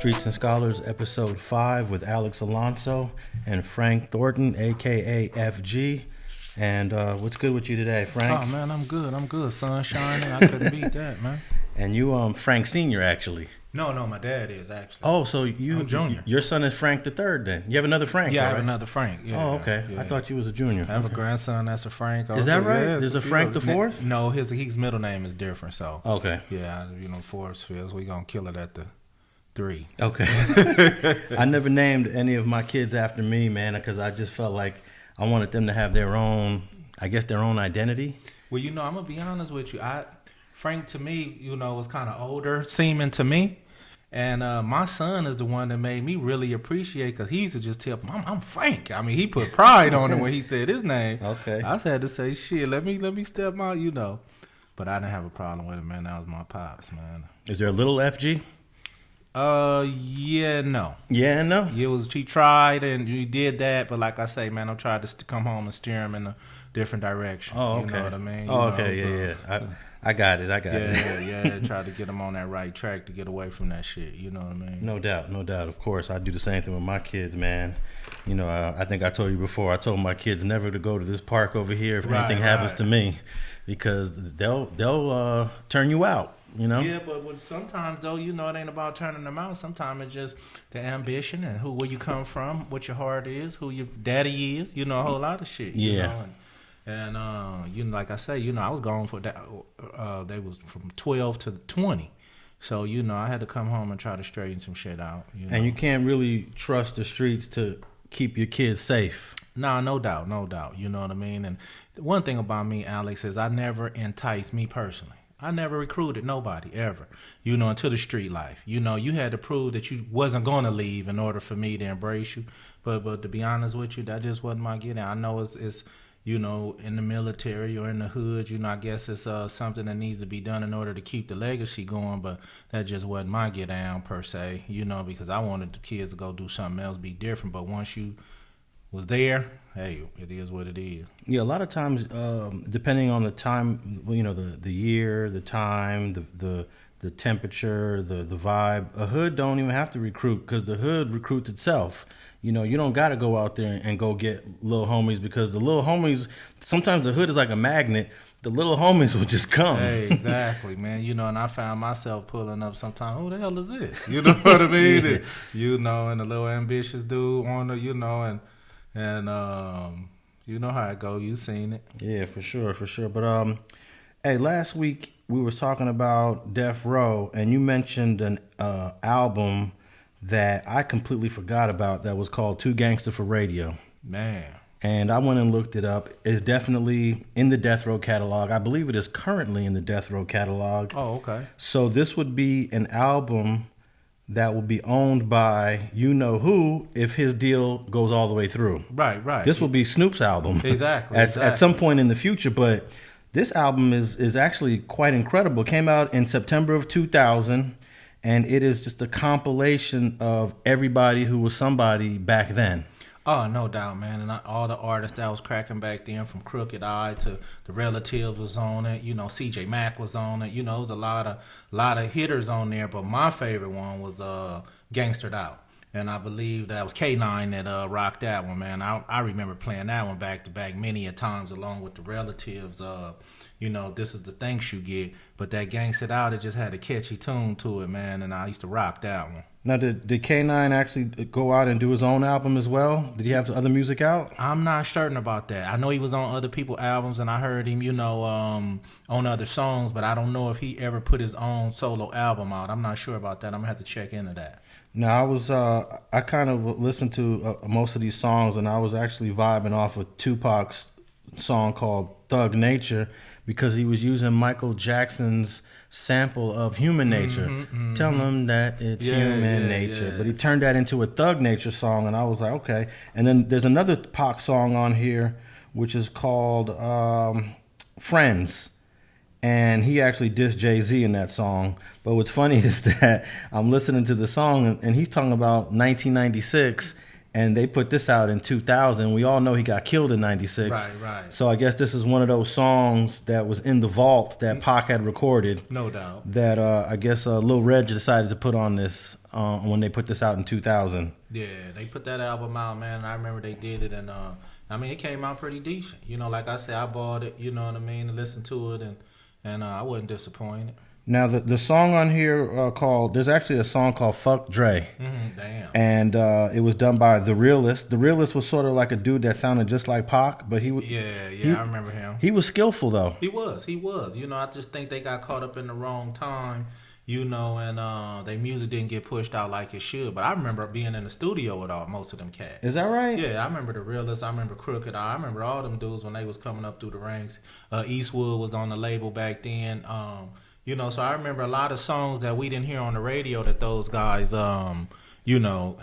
Streets and Scholars, episode 5 with Alex Alonso and Frank Thornton, aka FG. And what's good with you today, Frank? Oh man, I'm good. Sun shining. I couldn't beat that, man. And you, Frank Senior, actually. No, my dad is actually. Oh, so I'm junior. Your son is Frank the Third, then. You have another Frank. Yeah, though, I have right? another Frank. Yeah, oh, okay. Yeah. I thought you was a junior. I have a grandson that's a Frank. Is that right? There's a Frank the Fourth? No, his middle name is different. So okay. Yeah, Forrest Fields. We gonna kill it at the 3. Okay. I never named any of my kids after me, man, because I just felt like I wanted them to have their own, I guess, their own identity. Well, I'm gonna be honest with you. Frank to me, was kind of older seeming to me. And my son is the one that made me really appreciate, because he used to just tell me, I'm Frank. I mean, he put pride on it when he said his name. Okay. I had to say, shit, let me step out, But I didn't have a problem with it, man. That was my pops, man. Is there a little FG? Yeah, no. Yeah, no? He tried and he did that, but like I say, man, I tried to come home and steer him in a different direction. Oh, okay. You know what I mean? Okay, yeah. I got it. Yeah, try to get him on that right track to get away from that shit. You know what I mean? No doubt. Of course, I do the same thing with my kids, man. I think I told you before, I told my kids never to go to this park over here if anything happens to me, because they'll turn you out. Yeah, but sometimes though, it ain't about turning them out. Sometimes it's just the ambition and where you come from, what your heart is, who your daddy is. A whole lot of shit. Yeah. And like I say, I was gone for that. They was from 12 to 20, so I had to come home and try to straighten some shit out. And you can't really trust the streets to keep your kids safe. Nah, no doubt. You know what I mean. And one thing about me, Alex, is I never enticed me personally. I never recruited nobody ever, into the street life. You had to prove that you wasn't going to leave in order for me to embrace you. But to be honest with you, that just wasn't my getting. I know it's in the military or in the hood, I guess it's something that needs to be done in order to keep the legacy going. But that just wasn't my get down per se, because I wanted the kids to go do something else, be different. But once you was there, hey, it is what it is. Yeah, a lot of times, depending on the time, the year, the time, the temperature, the vibe, a hood don't even have to recruit, because the hood recruits itself. You don't got to go out there and go get little homies, because the little homies, sometimes the hood is like a magnet. The little homies will just come. Hey, exactly, man. And I found myself pulling up sometimes, who the hell is this? You know what I mean? Yeah. And a little ambitious dude on the, and you know how it go. You seen it. Yeah, for sure. But hey, last week we were talking about Death Row, and you mentioned an album that I completely forgot about that was called Too Gangsta for Radio. Man. And I went and looked it up. It's definitely in the Death Row catalog. I believe it is currently in the Death Row catalog. Oh, okay. So this would be an album that will be owned by who if his deal goes all the way through. Right. This will be Snoop's album. Exactly. At some point in the future. But this album is actually quite incredible. It came out in September of 2000, and it is just a compilation of everybody who was somebody back then. Oh, no doubt, man. And all the artists that was cracking back then, from Crooked Eye to the Relativez was on it. CJ Mack was on it. It was a lot of hitters on there. But my favorite one was Gangstered Out. And I believe that was K9 that rocked that one, man. I remember playing that one back to back many a times along with the Relativez. This is the thanks you get. But that Gangstered Out, it just had a catchy tune to it, man. And I used to rock that one. Now, did K9 actually go out and do his own album as well? Did he have other music out? I'm not certain about that. I know he was on other people's albums, and I heard him, on other songs, but I don't know if he ever put his own solo album out. I'm not sure about that. I'm going to have to check into that. Now, I kind of listened to most of these songs, and I was actually vibing off of Tupac's song called Thug Nature, because he was using Michael Jackson's sample of Human Nature. Tell them that it's human nature. Yeah. But he turned that into a Thug Nature song, and I was like, okay. And then there's another Pac song on here, which is called Friends. And he actually dissed Jay-Z in that song. But what's funny is that I'm listening to the song, and he's talking about 1996, and they put this out in 2000. We all know he got killed in 96. Right. So I guess this is one of those songs that was in the vault that Pac had recorded. No doubt. That I guess Lil Reg decided to put on this when they put this out in 2000. Yeah, they put that album out, man. I remember they did it, and I mean, it came out pretty decent. You know, like I said, I bought it, you know what I mean, to listen to it, and I wasn't disappointed. Now, the song on here there's actually a song called Fuck Dre. Damn. And it was done by The Realist. The Realist was sort of like a dude that sounded just like Pac, but he was... Yeah, I remember him. He was skillful, though. He was. You know, I just think they got caught up in the wrong time, you know, and their music didn't get pushed out like it should. But I remember being in the studio with most of them cats. Is that right? Yeah, I remember The Realist. I remember Crooked Eye. I remember all them dudes when they was coming up through the ranks. Eastwood was on the label back then. You know, so I remember a lot of songs that we didn't hear on the radio that those guys, you know,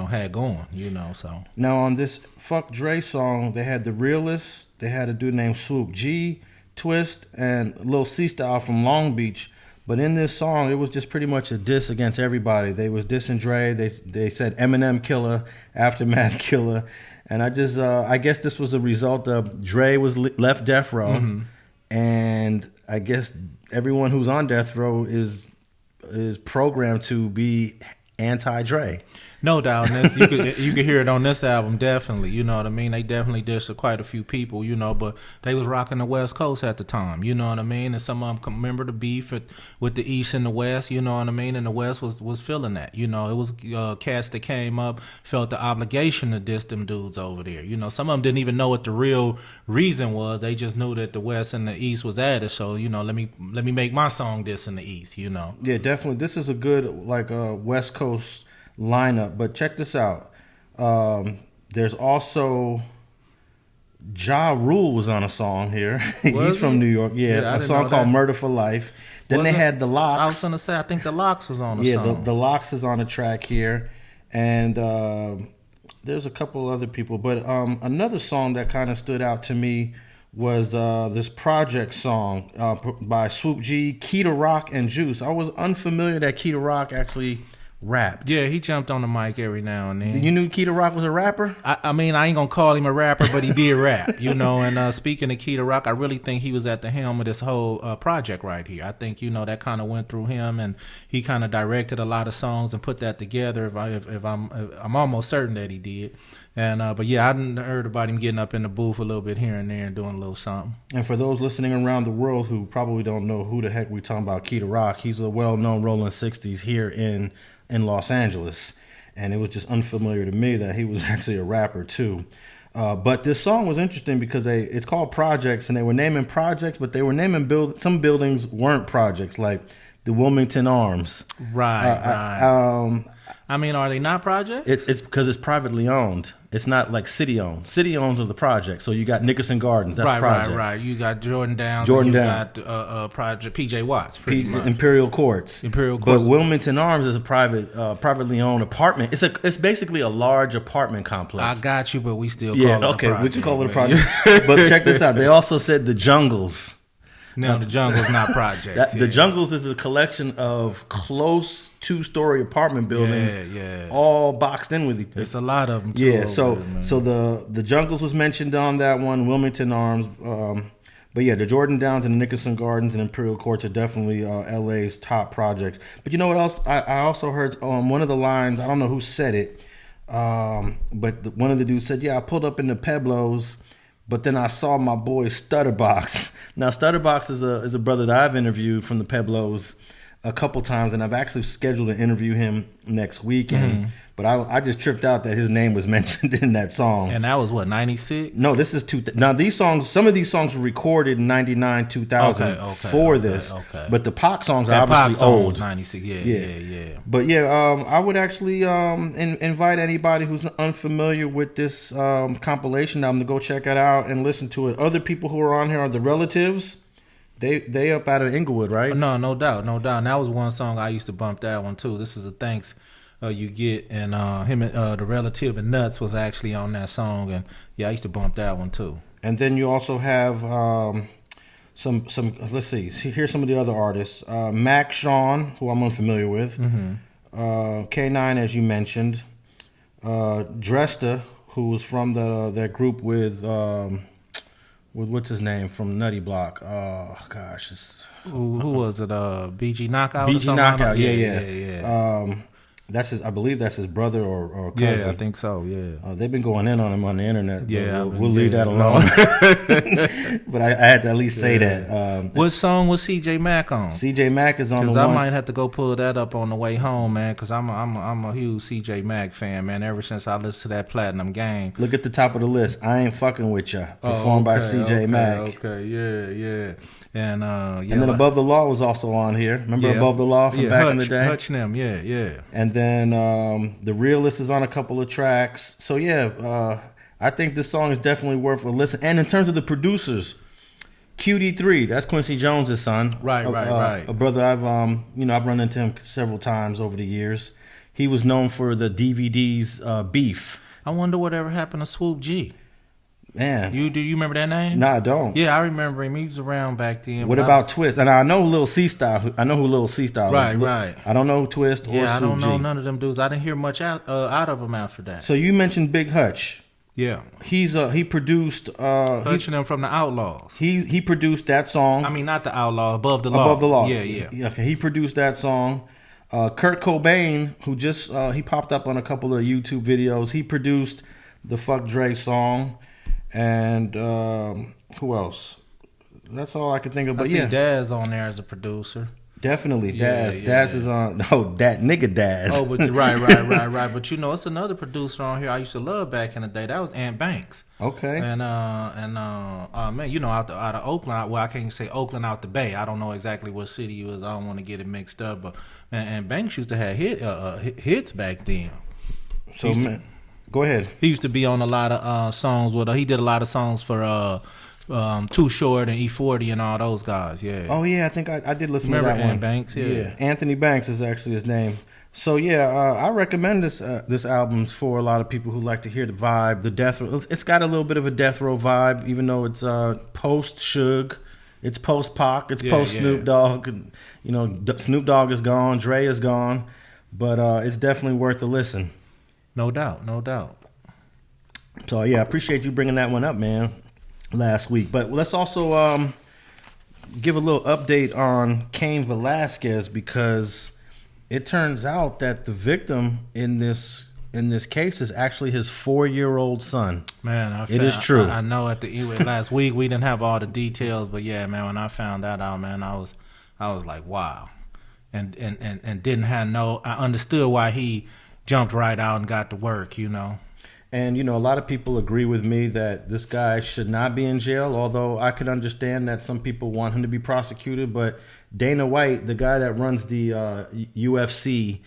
had going, you know, so. Now, on this Fuck Dre song, they had The Realist, they had a dude named Swoop G, Twist, and Lil Style from Long Beach. But in this song, it was just pretty much a diss against everybody. They was dissing Dre. They said Eminem killer, Aftermath killer. And I guess this was a result of Dre was left death row. And I guess everyone who's on death row is programmed to be anti-Dre. No doubt, and this, you could hear it on this album, definitely. You know what I mean? They definitely dissed quite a few people, you know, but they was rocking the West Coast at the time, you know what I mean? And some of them remember the beef with the East and the West, you know what I mean? And the West was feeling that, you know. It was cats that came up, felt the obligation to diss them dudes over there. You know, some of them didn't even know what the real reason was. They just knew that the West and the East was at it, so, you know, let me make my song diss in the East, you know. Yeah, definitely. This is a good, like, West Coast lineup, but check this out. There's also Ja Rule was on a song here. He's from New York. Yeah, a song called Murder for Life. Then they had The Lox. I was gonna say, I think The Lox was on the song. Yeah, the Lox is on the track here, and there's a couple other people. But another song that kind of stood out to me was this Project song by Swoop G, Keita Rock, and Juice. I was unfamiliar that Keita Rock actually rapped. Yeah, he jumped on the mic every now and then. You knew Keita Rock was a rapper? I mean, I ain't gonna call him a rapper, but he did rap, you know. And speaking of Keita Rock, I really think he was at the helm of this whole project right here. I think, you know, that kind of went through him, and he kind of directed a lot of songs and put that together. If I'm almost certain that he did. And but yeah, I heard about him getting up in the booth a little bit here and there and doing a little something. And for those listening around the world who probably don't know who the heck we talking about, Keita Rock, he's a well-known Rollin 60s here in Los Angeles, and it was just unfamiliar to me that he was actually a rapper too. But this song was interesting because it's called Projects, and they were naming projects, but they were naming some buildings weren't projects, like the Wilmington Arms. Right. I mean, are they not projects? It's because it's privately owned. It's not like city owned. City owns are the projects. So you got Nickerson Gardens. That's projects. Right. You got Jordan Downs. You got Project PJ Watts. Imperial Courts. But Wilmington Arms is a privately owned apartment. It's basically a large apartment complex. I got you, but we still call it a project. We can call it a project. But check this out. They also said the Jungles. No, the Jungle's not projects. The Jungles is a collection of close 2-story apartment buildings, all boxed in with each other. There's a lot of them too. Yeah, so the Jungles was mentioned on that one, Wilmington Arms. But yeah, the Jordan Downs and the Nickerson Gardens and Imperial Courts are definitely LA's top projects. But you know what else? I also heard one of the lines, I don't know who said it, but one of the dudes said, yeah, I pulled up in the Pueblos, but then I saw my boy Stutterbox. Now, Stutterbox is a brother that I've interviewed from the Pueblos a couple times, and I've actually scheduled to interview him next weekend. But I just tripped out that his name was mentioned in that song. And that was what, 96? No, this is now these songs. Some of these songs were recorded in 99, 2000 for this. Okay. But the Pac songs are obviously old. Was 96. Yeah. But yeah, I would actually invite anybody who's unfamiliar with this compilation album to go check it out and listen to it. Other people who are on here are the Relativez. They up out of Inglewood, right? No doubt. And that was one song I used to bump that one too. This is a thanks you get, and him and the Relative and Nuts was actually on that song, and yeah, I used to bump that one too. And then you also have some. Let's see. Here's some of the other artists. Shawn, who I'm unfamiliar with. K9, as you mentioned. Dresta, who was from that group with what's his name from Nutty Block. Oh gosh, who was it? BG Knockout. BG Knockout. Yeah. That's his. I believe that's his brother or cousin. Yeah, I think so. Yeah. They've been going in on him on the internet. Yeah, we'll leave that alone. But I had to at least say that. What song was CJ Mack on? CJ Mack is on the one. Because I might have to go pull that up on the way home, man. Because I'm a huge CJ Mack fan, man. Ever since I listened to that Platinum Game. Look at the top of the list. I Ain't Fucking With Ya, performed by CJ Mack. Okay, yeah. And then Above the Law was also on here. Remember Above the Law from back in the day? Hutch and them, yeah. And then the Realist is on a couple of tracks. So I think this song is definitely worth a listen. And in terms of the producers, QD3, that's Quincy Jones' son. Right. A brother I've run into him several times over the years. He was known for the DVD's Beef. I wonder whatever happened to Swoop G. Man, you remember that name? No, I don't. Yeah, I remember him. He was around back then. What about Twist? And I know Lil Style. I know who Lil Style is. Right. I don't know Twist or Swoop G. I don't know none of them dudes. I didn't hear much out of them after that. So you mentioned Big Hutch. Yeah, he produced Hutch and them from the Outlaws. He produced that song. I mean, not the Outlaw, Above the Law. Above the Law. Yeah. Okay, he produced that song. Kurt Cobain, who just he popped up on a couple of YouTube videos. He produced the Fuck Dre song. And who else? That's all I can think of. But I see Daz on there as a producer. Definitely, Daz. Daz is on. No, that nigga Daz. Oh, but right. But it's another producer on here I used to love back in the day. That was Ant Banks. Okay. And man, out of Oakland. Well, I can't say Oakland out the Bay. I don't know exactly what city it was. I don't want to get it mixed up. But Ant Banks used to have hits back then. So man. Go ahead. He used to be on a lot of songs with. He did a lot of songs for Too Short and E40 and all those guys. Yeah. Oh yeah, I think I did listen to that one. Remember Banks? Yeah. Anthony Banks is actually his name. So I recommend this album for a lot of people who like to hear the vibe, the death row. It's got a little bit of a death row vibe, even though it's post Suge, it's post Pac, it's post Snoop Dogg. And, Snoop Dogg is gone, Dre is gone, but it's definitely worth a listen. No doubt. So I appreciate you bringing that one up, man, last week. But let's also give a little update on Cain Velasquez, because it turns out that the victim in this case is actually his 4-year-old son. Man, it is true. I know last week we didn't have all the details, but yeah, man, when I found that out, man, I was like, wow, and didn't have I understood why he jumped right out and got to work, And, a lot of people agree with me that this guy should not be in jail, although I could understand that some people want him to be prosecuted. But Dana White, the guy that runs the UFC,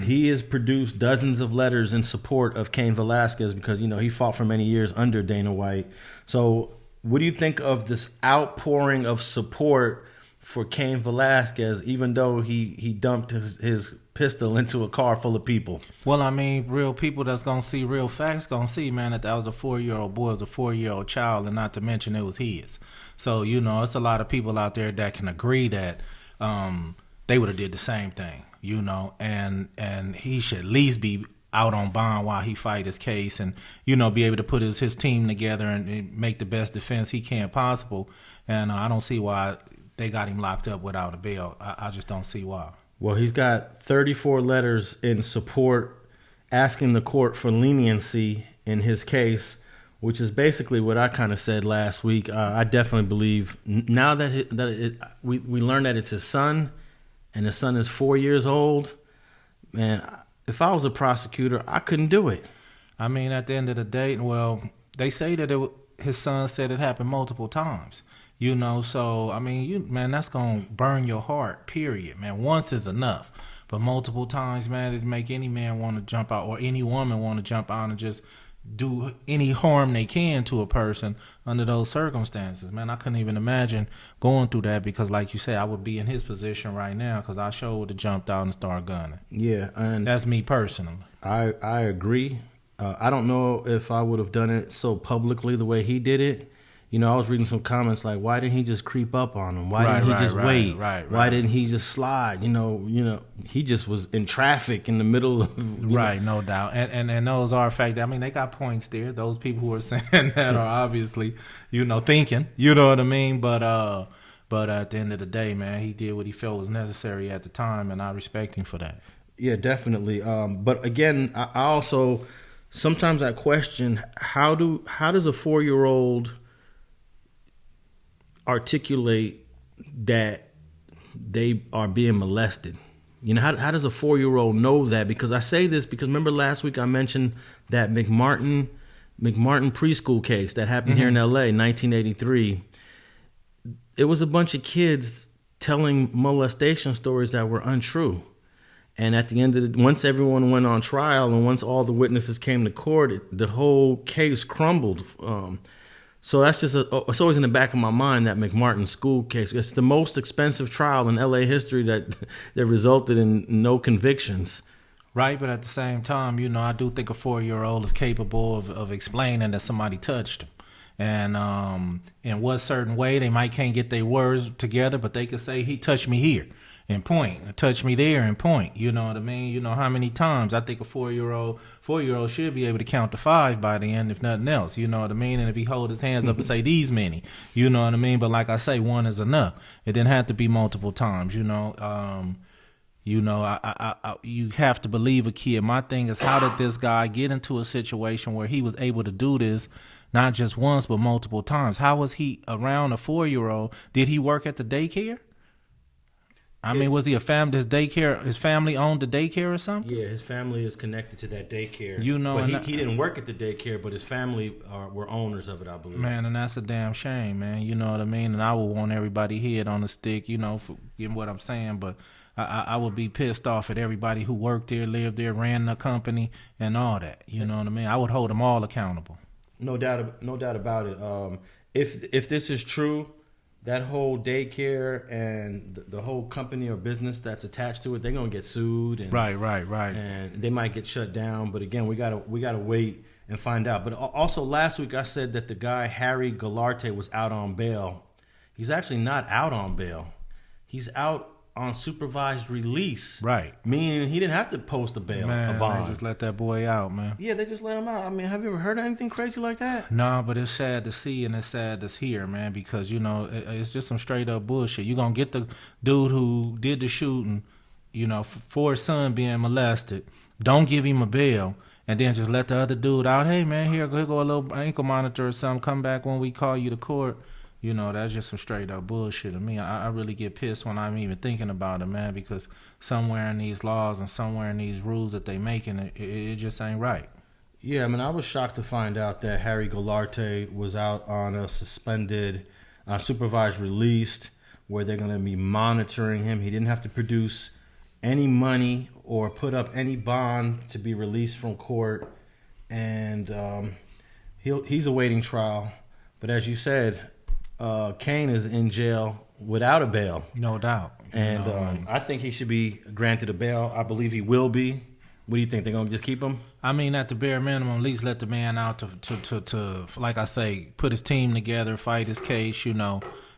he has produced dozens of letters in support of Cain Velasquez because, he fought for many years under Dana White. So what do you think of this outpouring of support for Cain Velasquez, even though he dumped his pistol into a car full of people? Well, I mean, real people that's going to see real facts going to see, man, that was a 4-year-old boy, was a 4-year-old child, and not to mention it was his. So, it's a lot of people out there that can agree that they would have did the same thing, and he should at least be out on bond while he fight his case and, be able to put his team together and make the best defense he can possible. And I don't see why they got him locked up without a bail. I just don't see why. Well, he's got 34 letters in support asking the court for leniency in his case, which is basically what I kind of said last week. I definitely believe now that we learned that it's his son and his son is 4 years old, man, if I was a prosecutor, I couldn't do it. I mean, at the end of the day, well, they say that his son said it happened multiple times. So, I mean, man, that's going to burn your heart, period, man. Once is enough. But multiple times, man, it make any man want to jump out or any woman want to jump out and just do any harm they can to a person under those circumstances. Man, I couldn't even imagine going through that because, like you say, I would be in his position right now because I sure would have jumped out and started gunning. Yeah. And that's me personally. I agree. I don't know if I would have done it so publicly the way he did it. I was reading some comments like, why didn't he just creep up on him? Why didn't he just wait? Why didn't he just slide? He just was in traffic in the middle of no doubt. And those are fact. I mean, they got points there. Those people who are saying that are obviously, thinking. You know what I mean? But at the end of the day, man, he did what he felt was necessary at the time, and I respect him for that. Yeah, definitely. But again, I also sometimes I question how does a 4-year-old articulate that they are being molested? How does a 4-year-old know that? Because I say this because remember last week I mentioned that McMartin preschool case that happened here in LA, 1983. It was a bunch of kids telling molestation stories that were untrue. And at the end of once everyone went on trial and once all the witnesses came to court, the whole case crumbled. So that's just it's always in the back of my mind, that McMartin school case. It's the most expensive trial in LA history that resulted in no convictions. Right, but at the same time, I do think a 4-year-old is capable of explaining that somebody touched him. And in what certain way, they might can't get their words together, but they could say, he touched me here and point, touch me there and point. You know what I mean? How many times? I think a 4-year-old should be able to count to 5 by the end, if nothing else. You know what I mean? And if he hold his hands up and say these many, you know what I mean? But like I say, one is enough. It didn't have to be multiple times. You have to believe a kid. My thing is, how did this guy get into a situation where he was able to do this? Not just once, but multiple times. How was he around a 4-year-old? Did he work at the daycare? I mean, was he a family? His family owned the daycare or something? Yeah, his family is connected to that daycare. But he didn't work at the daycare, but his family were owners of it, I believe. Man, and that's a damn shame, man. You know what I mean? And I would want everybody head on the stick, for getting what I'm saying. But I would be pissed off at everybody who worked there, lived there, ran the company, and all that. You know what I mean? I would hold them all accountable. No doubt about it. If this is true, that whole daycare and the whole company or business that's attached to it, they're gonna get sued. And, right. And they might get shut down. But again, we gotta wait and find out. But also last week I said that the guy Harry Goularte was out on bail. He's actually not out on bail. He's out on supervised release. Right. Meaning he didn't have to post a bond. They just let that boy out, man. Yeah, they just let him out. I mean, have you ever heard of anything crazy like that? No, but it's sad to see and it's sad to hear, man, because, it's just some straight up bullshit. You're going to get the dude who did the shooting, for his son being molested. Don't give him a bail. And then just let the other dude out. Hey, man, here go a little ankle monitor or something. Come back when we call you to court. That's just some straight up bullshit. I mean, I really get pissed when I'm even thinking about it, man, because somewhere in these laws and somewhere in these rules that they making, it just ain't right. Yeah, I mean, I was shocked to find out that Harry Goularte was out on a suspended, supervised release, where they're going to be monitoring him. He didn't have to produce any money or put up any bond to be released from court, and he's awaiting trial. But as you said, Cain is in jail without a bail. No doubt. And I think he should be granted a bail. I believe he will be. What do you think? They're going to just keep him? I mean, at the bare minimum, at least let the man out to like I say, put his team together, fight his case,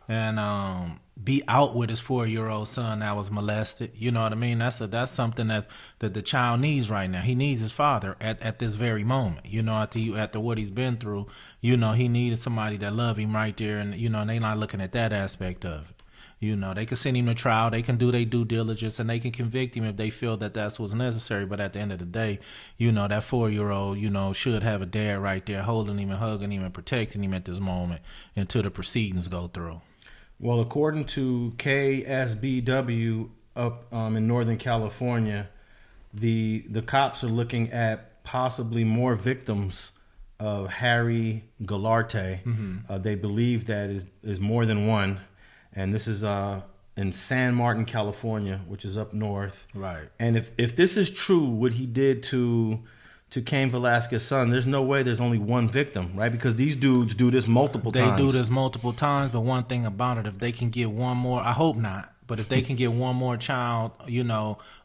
and be out with his 4-year-old son that was molested. You know what I mean? That's something that the child needs right now. He needs his father at this very moment. After what he's been through, he needed somebody that love him right there, and they not looking at that aspect of it. They can send him to trial, they can do their due diligence, and they can convict him if they feel that that's what's necessary. But at the end of the day, that 4-year-old, should have a dad right there holding him and hugging him and protecting him at this moment until the proceedings go through. Well, according to KSBW up in Northern California, the cops are looking at possibly more victims of Harry Goularte. They believe that is more than one. And this is in San Martin, California, which is up north. Right. And if this is true, what he did to Cain Velasquez's son, there's no way there's only one victim, right? Because these dudes do this multiple times. They do this multiple times, but one thing about it, if they can get one more, I hope not, but if they can get one more child,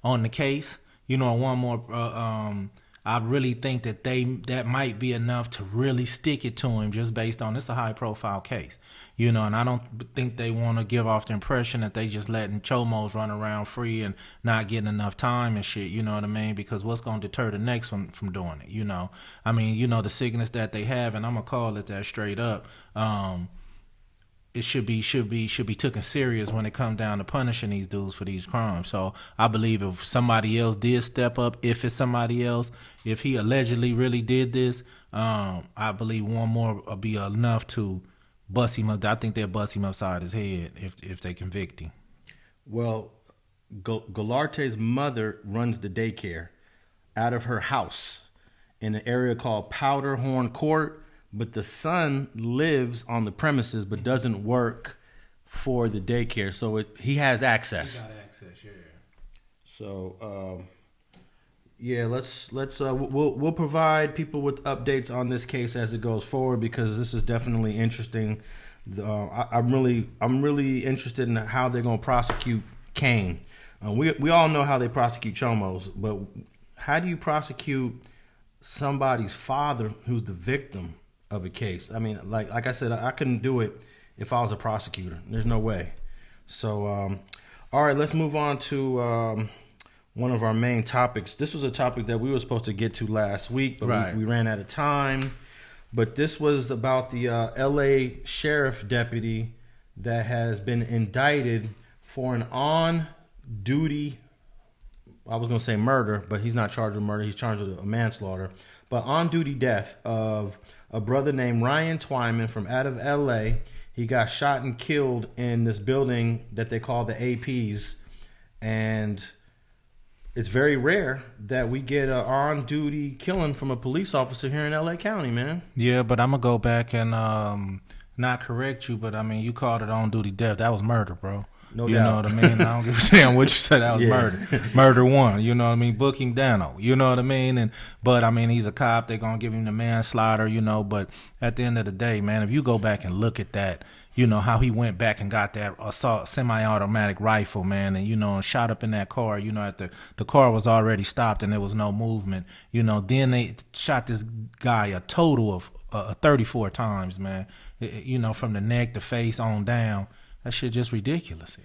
on the case, one more, I really think that might be enough to really stick it to him, just based on it's a high profile case, you know. And I don't think they want to give off the impression that they just letting chomos run around free and not getting enough time and shit, you know what I mean? Because what's going to deter the next one from doing it, you know? I mean, you know, the sickness that they have, and I'm gonna call it that straight up. It should be taken serious when it comes down to punishing these dudes for these crimes. So I believe if somebody else did step up, if it's somebody else, if he allegedly really did this, I believe one more will be enough to bust him up. I think they'll bust him upside his head if they convict him. Well, Goularte's mother runs the daycare out of her house in an area called Powderhorn Court. But the son lives on the premises but doesn't work for the daycare, so he has access. He got access, yeah. So, we'll provide people with updates on this case as it goes forward, because this is definitely interesting. I'm really interested in how they're gonna prosecute Cain. We all know how they prosecute chomos, but how do you prosecute somebody's father who's the victim of a case? I mean, like I said, I couldn't do it if I was a prosecutor. There's no way. So, all right, let's move on to one of our main topics. This was a topic that we were supposed to get to last week, but we ran out of time. But this was about the L.A. sheriff deputy that has been indicted for an on-duty, I was going to say murder, but he's not charged with murder. He's charged with a manslaughter. But on-duty death of a brother named Ryan Twyman from out of L.A. He got shot and killed in this building that they call the APs. And it's very rare that we get an on-duty killing from a police officer here in L.A. County, man. Yeah, but I'm going to go back and not correct you, but, I mean, you called it on-duty death. That was murder, bro. No doubt. You know what I mean? I don't give a damn what you said. That was murder. Murder one. You know what I mean? Booking Dano. You know what I mean? But I mean, he's a cop. They're going to give him the manslaughter, you know. But at the end of the day, man, if you go back and look at that, you know, how he went back and got that assault semi-automatic rifle, man, and, you know, shot up in that car, you know, at the car was already stopped and there was no movement. You know, then they shot this guy a total of 34 times, man. You know, from the neck, the face on down. That shit just ridiculous.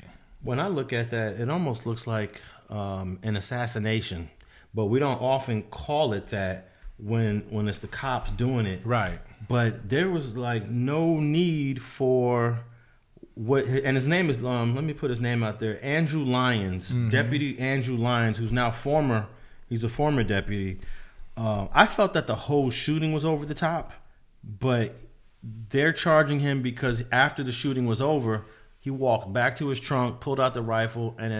When I look at that, it almost looks like an assassination, but we don't often call it that when it's the cops doing it. Right. But there was like no need for what, and his name is, let me put his name out there, Andrew Lyons, Deputy Andrew Lyons, who's now he's a former deputy. I felt that the whole shooting was over the top, but they're charging him because after the shooting was over, he walked back to his trunk, pulled out the rifle, and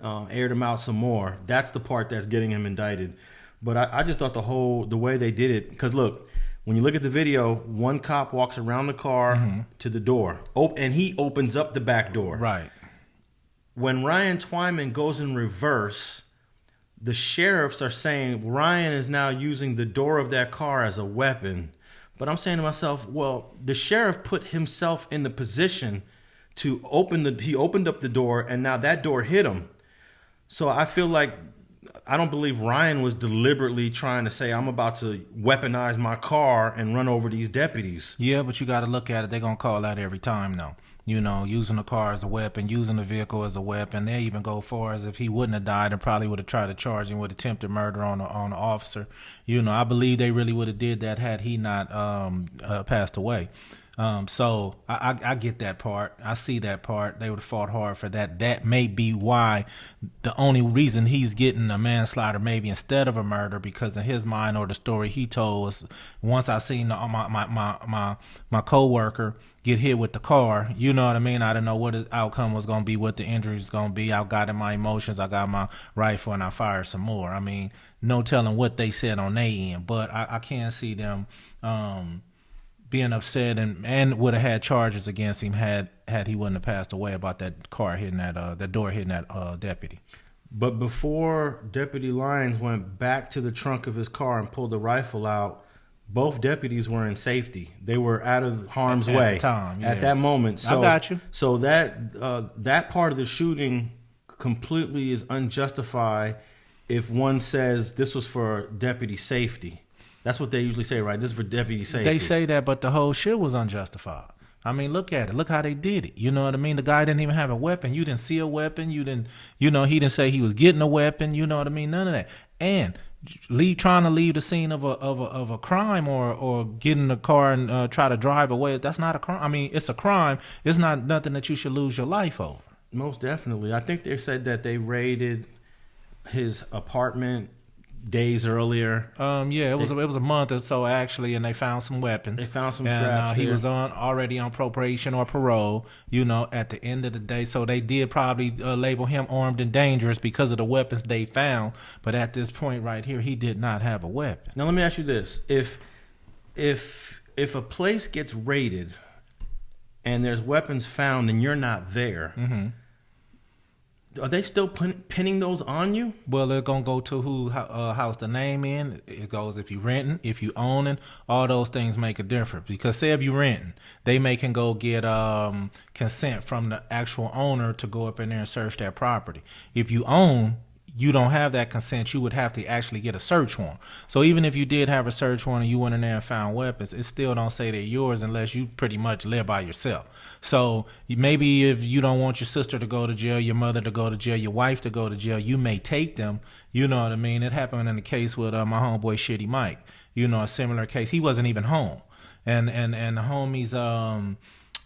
then aired him out some more. That's the part that's getting him indicted. But I just thought the way they did it, because look, when you look at the video, one cop walks around the car to the door, and he opens up the back door. Right. When Ryan Twyman goes in reverse, the sheriffs are saying Ryan is now using the door of that car as a weapon. But I'm saying to myself, well, the sheriff put himself in the position to he opened up the door, and now that door hit him. So I feel like, I don't believe Ryan was deliberately trying to say, I'm about to weaponize my car and run over these deputies. Yeah, but you got to look at it. They're going to call that every time, though. You know, using the car as a weapon, using the vehicle as a weapon. They even go far as if he wouldn't have died and probably would have tried to charge him with attempted murder on the officer. You know, I believe they really would have did that had he not passed away. So I get that part. I see that part. They would have fought hard for that. That may be why the only reason he's getting a manslaughter maybe instead of a murder, because in his mind, or the story he told was, once I seen my coworker get hit with the car, you know what I mean? I didn't know what his outcome was going to be, what the injury was going to be. I got in my emotions. I got my rifle and I fired some more. I mean, no telling what they said on their end, but I can't see them being upset and would have had charges against him had he wouldn't have passed away about that car hitting that door hitting that deputy. But before Deputy Lyons went back to the trunk of his car and pulled the rifle out, both deputies were in safety. They were out of harm's way at the time, yeah. At that moment. So, I got you. So that part of the shooting completely is unjustified if one says this was for deputy safety. That's what they usually say, right? This is for deputy safety. They say that, but the whole shit was unjustified. I mean, look at it. Look how they did it. You know what I mean? The guy didn't even have a weapon. You didn't see a weapon. You didn't, he didn't say he was getting a weapon. You know what I mean? None of that. And trying to leave the scene of a crime or get in the car and try to drive away. That's not a crime. I mean, it's a crime. It's not nothing that you should lose your life over. Most definitely. I think they said that they raided his apartment days earlier. It was a month or so actually, and they found some weapons. They found some straps. He was already on probation or parole. At the end of the day, so they did probably label him armed and dangerous because of the weapons they found. But at this point right here, he did not have a weapon. Now let me ask you this: if a place gets raided and there's weapons found and you're not there. Mm-hmm. Are they still pinning those on you? Well, they're going to go to who house the name in. It goes if you renting, if you owning. All those things make a difference. Because say if you renting, they can go get consent from the actual owner to go up in there and search that property. If you own, you don't have that consent. You would have to actually get a search warrant. So even if you did have a search warrant and you went in there and found weapons, it still don't say they're yours unless you pretty much live by yourself. So maybe if you don't want your sister to go to jail, your mother to go to jail, your wife to go to jail, you may take them. You know what I mean? It happened in the case with my homeboy Shitty Mike. A similar case. He wasn't even home, and the homies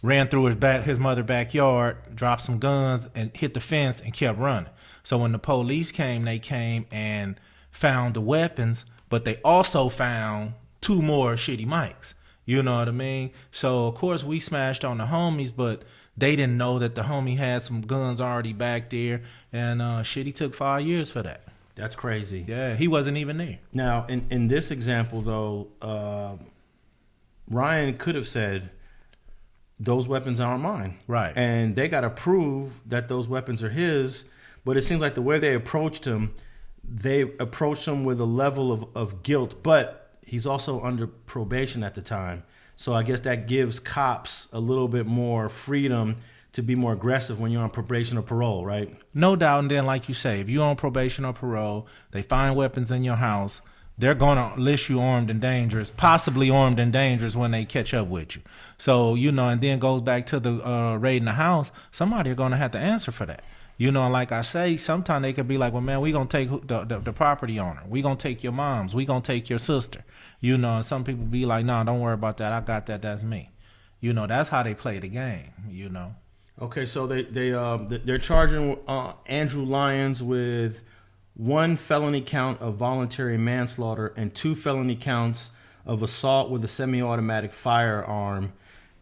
ran through his mother's backyard, dropped some guns, and hit the fence and kept running. So when the police came, they came and found the weapons, but they also found 2 more Shitty Mikes. You know what I mean? So, of course, we smashed on the homies, but they didn't know that the homie had some guns already back there, and Shitty took 5 years for that. That's crazy. Yeah, he wasn't even there. Now, in this example, though, Ryan could have said, those weapons aren't mine. Right. And they got to prove that those weapons are his. But it seems like the way they approached him with a level of guilt. But he's also under probation at the time. So I guess that gives cops a little bit more freedom to be more aggressive when you're on probation or parole, right? No doubt. And then, like you say, if you're on probation or parole, they find weapons in your house, they're going to list you armed and dangerous, possibly armed and dangerous when they catch up with you. So, and then goes back to the raiding the house, somebody are going to have to answer for that. Like I say, sometimes they could be like, well, man, we going to take the property owner. We going to take your moms. We going to take your sister. And some people be like, no, don't worry about that. I got that. That's me. That's how they play the game, Okay, so they're charging Andrew Lyons with 1 felony count of voluntary manslaughter and 2 felony counts of assault with a semi-automatic firearm.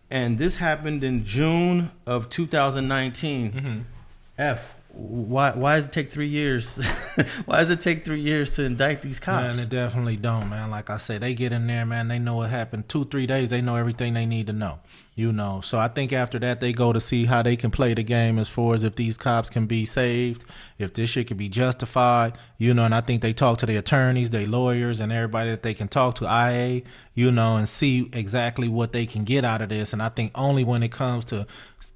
And this happened in June of 2019. Mm-hmm. Why does it take 3 years? Why does it take 3 years to indict these cops? Man, it definitely don't, man. Like I say, they get in there, man. They know what happened. 2-3 days, they know everything they need to know. So I think after that, they go to see how they can play the game as far as if these cops can be saved, if this shit can be justified, and I think they talk to the attorneys, their lawyers, and everybody that they can talk to, IA, and see exactly what they can get out of this. And I think only when it comes to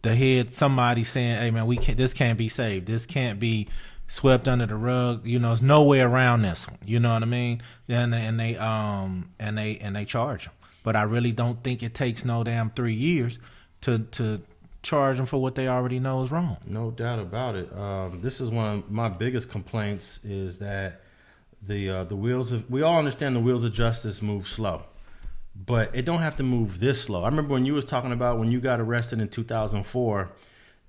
the head, somebody saying, hey, man, this can't be saved. This can't be swept under the rug. There's no way around this one. You know what I mean? And they charge them. But I really don't think it takes no damn 3 years to charge them for what they already know is wrong. No doubt about it. This is one of my biggest complaints is that the wheels of, we all understand the wheels of justice move slow, but it don't have to move this slow. I remember when you was talking about when you got arrested in 2004,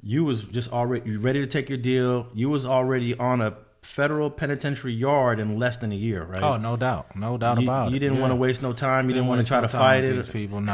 you was just already ready to take your deal. You was already on a federal penitentiary yard in less than a year, right? Oh, no doubt about it. You didn't want to waste no time. You didn't want to try to fight it. These people, no.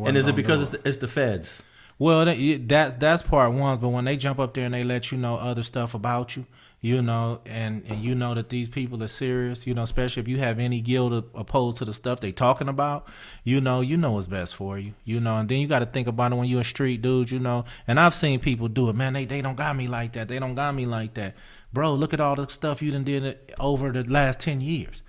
And is it because it's the feds? Well, that's part one. But when they jump up there and they let you know other stuff about you, and you know that these people are serious, especially if you have any guilt opposed to the stuff they talking about, you know what's best for you, and then you got to think about it when you're a street dude, and I've seen people do it, man, they don't got me like that. They don't got me like that. Bro, look at all the stuff you done did over the last 10 years.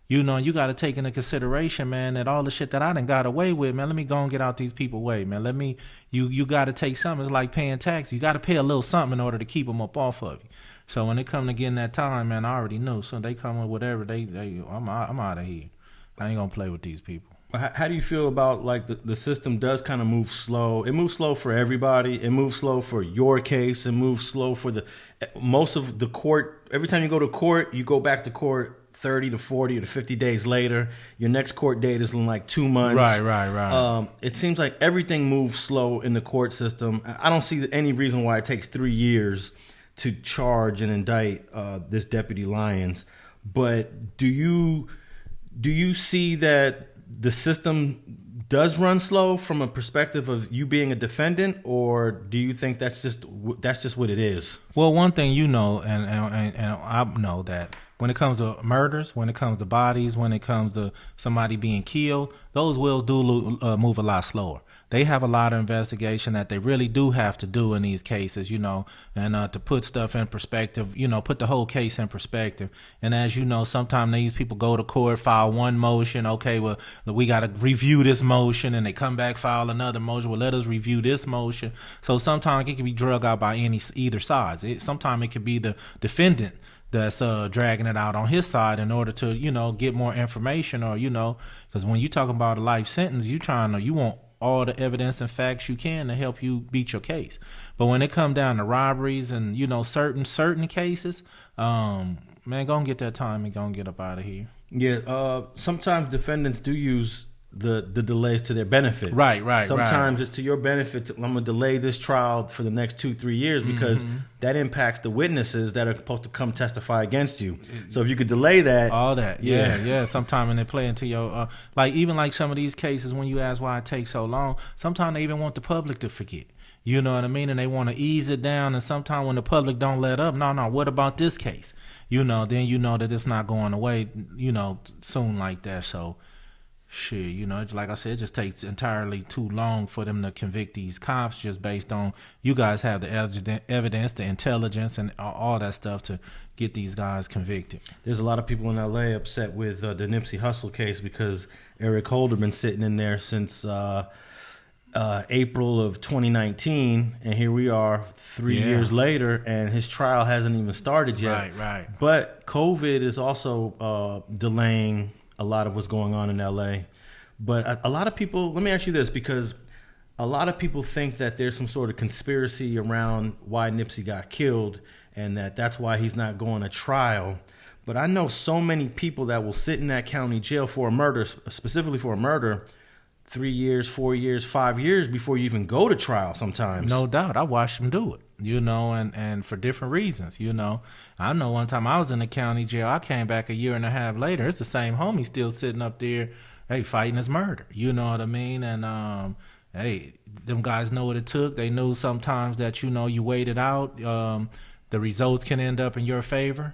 You know, you got to take into consideration, man, that all the shit that I done got away with, man, let me go and get out these people way, man. You got to take something. It's like paying tax. You got to pay a little something in order to keep them up off of you. So when it come to getting that time, man, I already knew. So they come with whatever, I'm out of here. I ain't going to play with these people. How do you feel about like the system does kind of move slow? It moves slow for everybody. It moves slow for your case. It moves slow for most of the court. Every time you go to court, you go back to court 30 to 40 to 50 days later. Your next court date is in like 2 months. Right. It seems like everything moves slow in the court system. I don't see any reason why it takes 3 years to charge and indict this Deputy Lyons. But do you see that the system does run slow from a perspective of you being a defendant, or do you think that's just what it is? Well, one thing you know, and I know that when it comes to murders, when it comes to bodies, when it comes to somebody being killed, those wheels do move a lot slower. They have a lot of investigation that they really do have to do in these cases, you know, and to put stuff in perspective, you know, put the whole case in perspective. And as you know, sometimes these people go to court, file one motion. Okay, well, we got to review this motion, and they come back, file another motion. Well, let us review this motion. So sometimes it can be drug out by either sides. Sometimes it could be the defendant that's dragging it out on his side in order to, you know, get more information, or, you know, because when you talk about a life sentence, you want all the evidence and facts you can to help you beat your case. But when it come down to robberies and, you know, certain cases, man, go and get that time and go and get up out of here. Yeah, sometimes defendants do use the delays to their benefit. Right. Sometimes it's to your benefit. I'm gonna delay this trial for the next 2-3 years because that impacts the witnesses that are supposed to come testify against you. So if you could delay that, all that, yeah. Sometimes when they play into your like even like some of these cases, when you ask why it takes so long, sometimes they even want the public to forget. You know what I mean? And they want to ease it down. And sometimes when the public don't let up, no, what about this case? You know, then you know that it's not going away, you know, soon like that. So. Shit, you know, it's like I said, it just takes entirely too long for them to convict these cops just based on you guys have the evidence, the intelligence, and all that stuff to get these guys convicted. There's a lot of people in L.A. upset with the Nipsey Hussle case because Eric Holder been sitting in there since April of 2019, and here we are 3 years later, and his trial hasn't even started yet. Right. But COVID is also delaying a lot of what's going on in LA. But a lot of people, let me ask you this, because a lot of people think that there's some sort of conspiracy around why Nipsey got killed and that's why he's not going to trial. But I know so many people that will sit in that county jail for a murder, specifically for a murder, 3 years, 4 years, 5 years before you even go to trial sometimes. No doubt. I watched them do it, you know, and for different reasons, you know. I know one time I was in the county jail. I came back a year and a half later. It's the same homie still sitting up there, hey, fighting his murder. You know what I mean? And, hey, them guys know what it took. They knew sometimes that, you know, you waited out. The results can end up in your favor,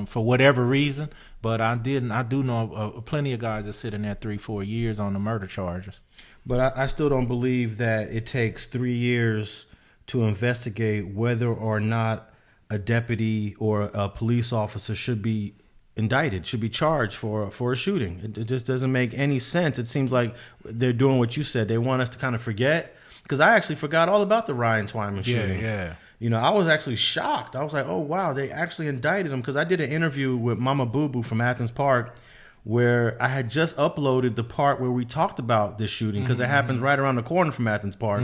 for whatever reason. But I do know plenty of guys that sit in there 3-4 years on the murder charges. But I still don't believe that it takes 3 years to investigate whether or not a deputy or a police officer should be indicted, should be charged for a shooting. It just doesn't make any sense. It seems like they're doing what you said. They want us to kind of forget. Because I actually forgot all about the Ryan Twyman shooting. Yeah. You know, I was actually shocked. I was like, oh, wow, they actually indicted him. Because I did an interview with Mama Boo Boo from Athens Park where I had just uploaded the part where we talked about this shooting because it happens right around the corner from Athens Park.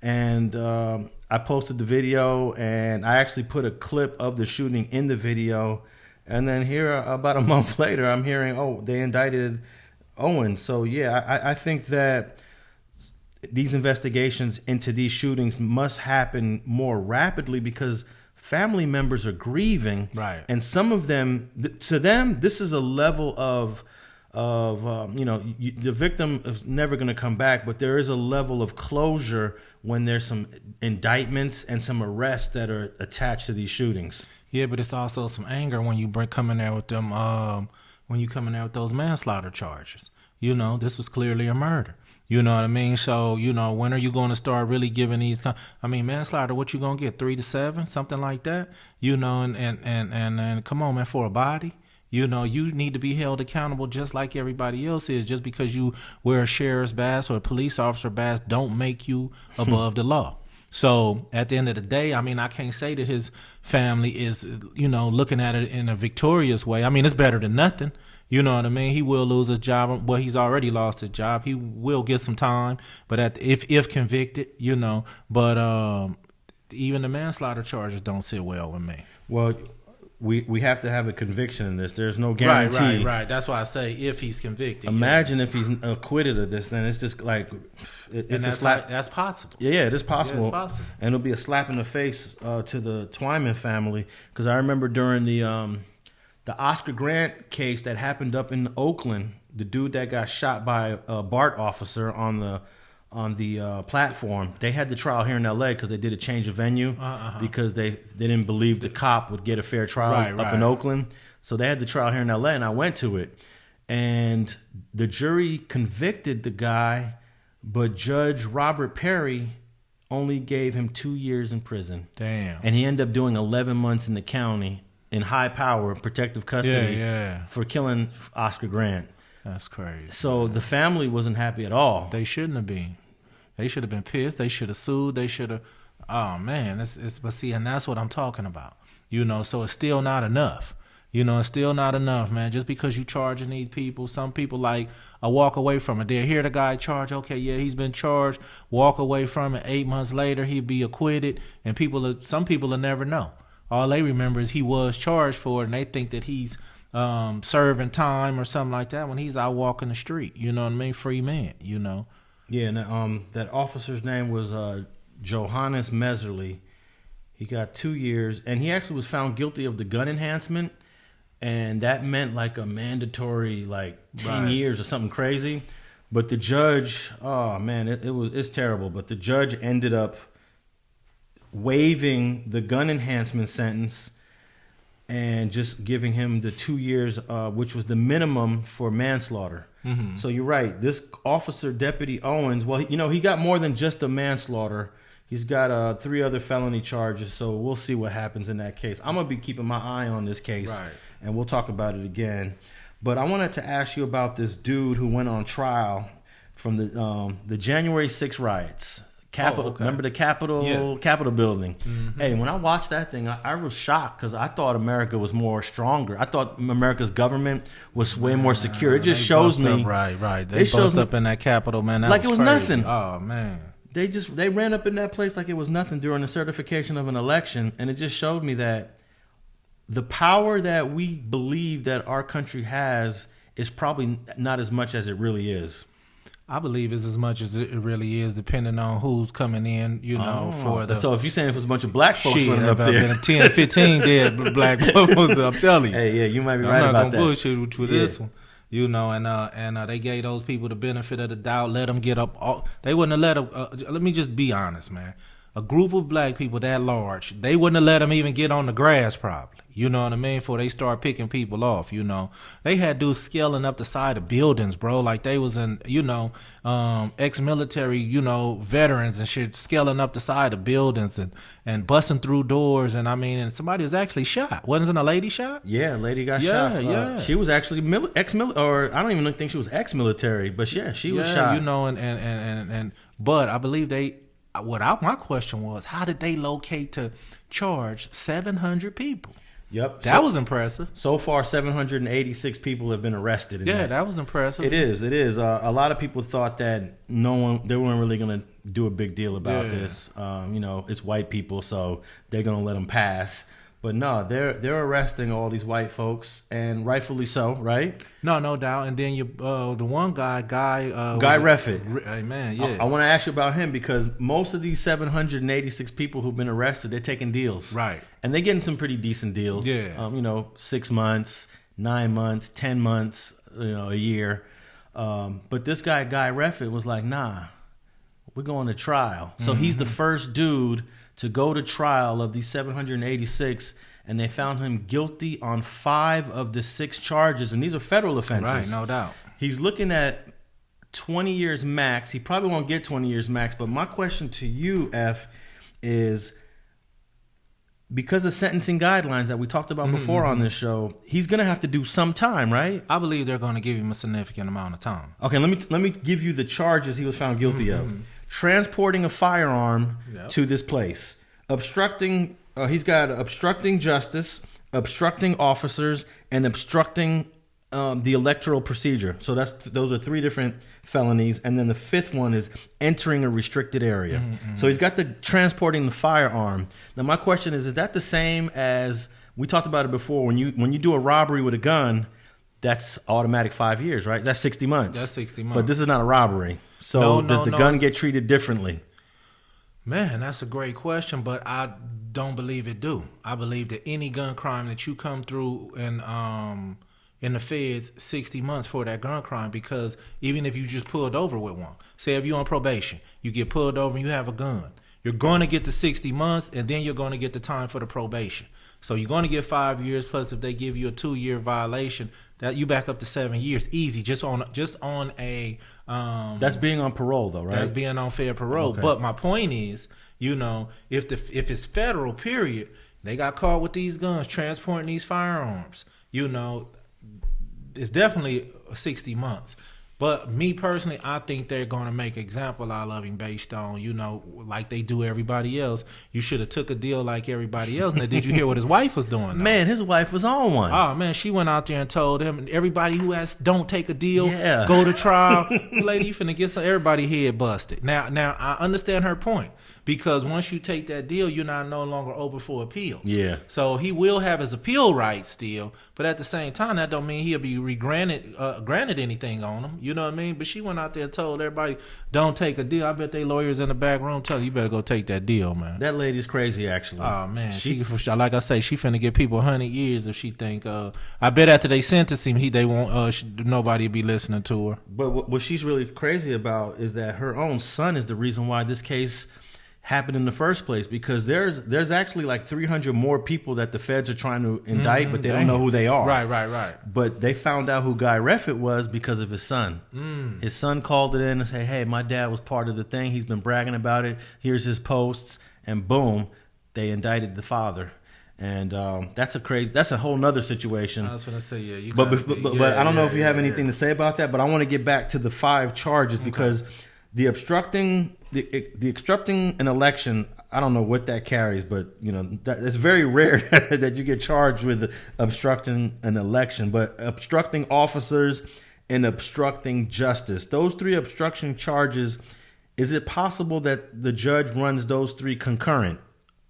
And I posted the video, and I actually put a clip of the shooting in the video. And then here, about a month later, I'm hearing, oh, they indicted Owen. So, yeah, I think that these investigations into these shootings must happen more rapidly because family members are grieving. Right. And some of them, to them, this is a level of the victim is never going to come back, but there is a level of closure when there's some indictments and some arrests that are attached to these shootings. Yeah, but it's also some anger when you come in there with them, when you come in there with those manslaughter charges. You know, this was clearly a murder. You know what I mean? So, you know, when are you going to start really giving these? I mean, manslaughter, what you going to get? 3 to 7, something like that? You know, and come on, man, for a body? You know, you need to be held accountable just like everybody else is. Just because you wear a sheriff's badge or a police officer badge don't make you above the law. So at the end of the day, I mean, I can't say that his family is, you know, looking at it in a victorious way. I mean, it's better than nothing. You know what I mean? He will lose his job. Well, he's already lost his job. He will get some time, but if convicted, you know. But even the manslaughter charges don't sit well with me. Well, we have to have a conviction in this. There's no guarantee. Right. That's why I say if he's convicted. Imagine if he's acquitted of this, then it's just like it's a slap. That's possible. Yeah, it is possible. Yeah, it's possible. And it'll be a slap in the face to the Twyman family, because I remember during the Oscar Grant case that happened up in Oakland, the dude that got shot by a BART officer on the platform, they had the trial here in L.A. because they did a change of venue because they didn't believe the cop would get a fair trial up in Oakland. So they had the trial here in L.A. and I went to it. And the jury convicted the guy, but Judge Robert Perry only gave him 2 years in prison. Damn. And he ended up doing 11 months in the county in high power, protective custody for killing Oscar Grant. That's crazy. So the family wasn't happy at all. They shouldn't have been. They should have been pissed. They should have sued. They should have. Oh man, but see, and that's what I'm talking about. You know, so it's still not enough. You know, it's still not enough, man. Just because you charging these people, some people like walk away from it. They hear the guy charged. Okay, yeah, he's been charged. Walk away from it. 8 months later, he'd be acquitted, and some people will never know. All they remember is he was charged for it, and they think that he's serving time or something like that when he's out walking the street. You know what I mean? Free man, you know. Yeah, and that officer's name was Johannes Meserly. He got 2 years, and he actually was found guilty of the gun enhancement, and that meant like a mandatory 10 years or something crazy. But the judge, oh man, it's terrible. But the judge ended up waiving the gun enhancement sentence and just giving him the 2 years, which was the minimum for manslaughter. Mm-hmm. So you're right. This officer, Deputy Owens, well, you know, he got more than just the manslaughter. He's got 3 other felony charges. So we'll see what happens in that case. I'm going to be keeping my eye on this case, and we'll talk about it again. But I wanted to ask you about this dude who went on trial from the January 6th riots. Remember the Capitol building? Mm-hmm. Hey, when I watched that thing, I was shocked because I thought America was more stronger. I thought America's government was way more secure. It just shows me. Right. They bust up in that Capitol, man. That like was it was crazy. nothing. Oh, man. They ran up in that place like it was nothing during the certification of an election. And it just showed me that the power that we believe that our country has is probably not as much as it really is. I believe it's as much as it really is, depending on who's coming in, you know, for the... So if you're saying if it was a bunch of black folks running up there... Been 10, 15 dead black folks, I'm telling you. Hey, yeah, you might be right about that. I'm not going to bullshit with this one. You know, and they gave those people the benefit of the doubt, let them get up... They wouldn't have let them... let me just be honest, man. A group of black people that large, they wouldn't have let them even get on the grass probably. You know what I mean? Before they start picking people off, you know. They had dudes scaling up the side of buildings, bro. Like they was in, you know, ex-military, you know, veterans and shit, scaling up the side of buildings and busting through doors. And I mean, and somebody was actually shot. Wasn't a lady shot? Yeah, a lady got shot. Yeah. She was actually ex-military, or I don't even think she was ex-military, but yeah, she was shot. You know, but I believe my question was, how did they locate to charge 700 people? Yep. That was impressive. So far, 786 people have been arrested. That was impressive. It is. A lot of people thought that they weren't really going to do a big deal about this. You know, it's white people, so they're going to let them pass. But no, they're arresting all these white folks, and rightfully so, right? No doubt. And then the one guy Reffitt. Hey, man, yeah. I want to ask you about him because most of these 786 people who've been arrested, they're taking deals, right? And they're getting some pretty decent deals. Yeah. You know, 6 months, 9 months, 10 months, you know, a year. But this guy Reffitt was like, nah, we're going to trial. So he's the first dude to go to trial of these 786, and they found him guilty on 5 of the 6 charges, and these are federal offenses. Right, no doubt. He's looking at 20 years max. He probably won't get 20 years max, but my question to you, F, is because of sentencing guidelines that we talked about before on this show, he's going to have to do some time, right? I believe they're going to give him a significant amount of time. Okay, let me give you the charges he was found guilty of. Transporting a firearm to this place. Obstructing, he's got obstructing justice, obstructing officers, and obstructing the electoral procedure. So those are 3 different felonies, and then the 5th one is entering a restricted area. So he's got the transporting the firearm. Now my question is that the same as we talked about it before? When you do a robbery with a gun, that's automatic 5 years, right? That's 60 months. That's 60 months. But this is not a robbery. So does the gun get treated differently? Man, that's a great question, but I don't believe it do. I believe that any gun crime that you come through in the feds, 60 months for that gun crime, because even if you just pulled over with one, say if you're on probation, you get pulled over and you have a gun, you're going to get the 60 months and then you're going to get the time for the probation. So you're going to get 5 years, plus if they give you a 2-year violation, that you back up to 7 years easy just on a that's being on parole though, right? That's being on fair parole. Okay. But my point is, if it's federal, period, they got caught with these guns, transporting these firearms, it's definitely 60 months. But me personally, I think they're going to make example out of him based on, like they do everybody else. You should have took a deal like everybody else. Now, did you hear what his wife was doing? Though? Man, his wife was on one. Oh, man, she went out there and told him, everybody who asked, don't take a deal, go to trial. Lady, you finna get everybody head busted. Now, I understand her point. Because once you take that deal, you're not no longer open for appeals. Yeah. So he will have his appeal rights still, but at the same time, that don't mean he'll be granted anything on him. You know what I mean? But she went out there and told everybody, don't take a deal. I bet they lawyers in the back room tell you better go take that deal, man. That lady's crazy, actually. Oh, man. She like I say, she finna give people 100 years if she think, I bet after they sentence him, they won't, nobody be listening to her. But what she's really crazy about is that her own son is the reason why this case happened in the first place, because there's actually like 300 more people that the feds are trying to indict, but they don't know who they are. Right. But they found out who Guy Reffitt was because of his son. His son called it in and said, hey, my dad was part of the thing. He's been bragging about it. Here's his posts. And boom, they indicted the father. And that's a whole nother situation. I was going to say, yeah. But I don't know if you have anything to say about that, but I want to get back to the 5 charges because the obstructing an election, I don't know what that carries, but it's very rare that you get charged with obstructing an election. But obstructing officers and obstructing justice, those 3 obstruction charges, is it possible that the judge runs those 3 concurrent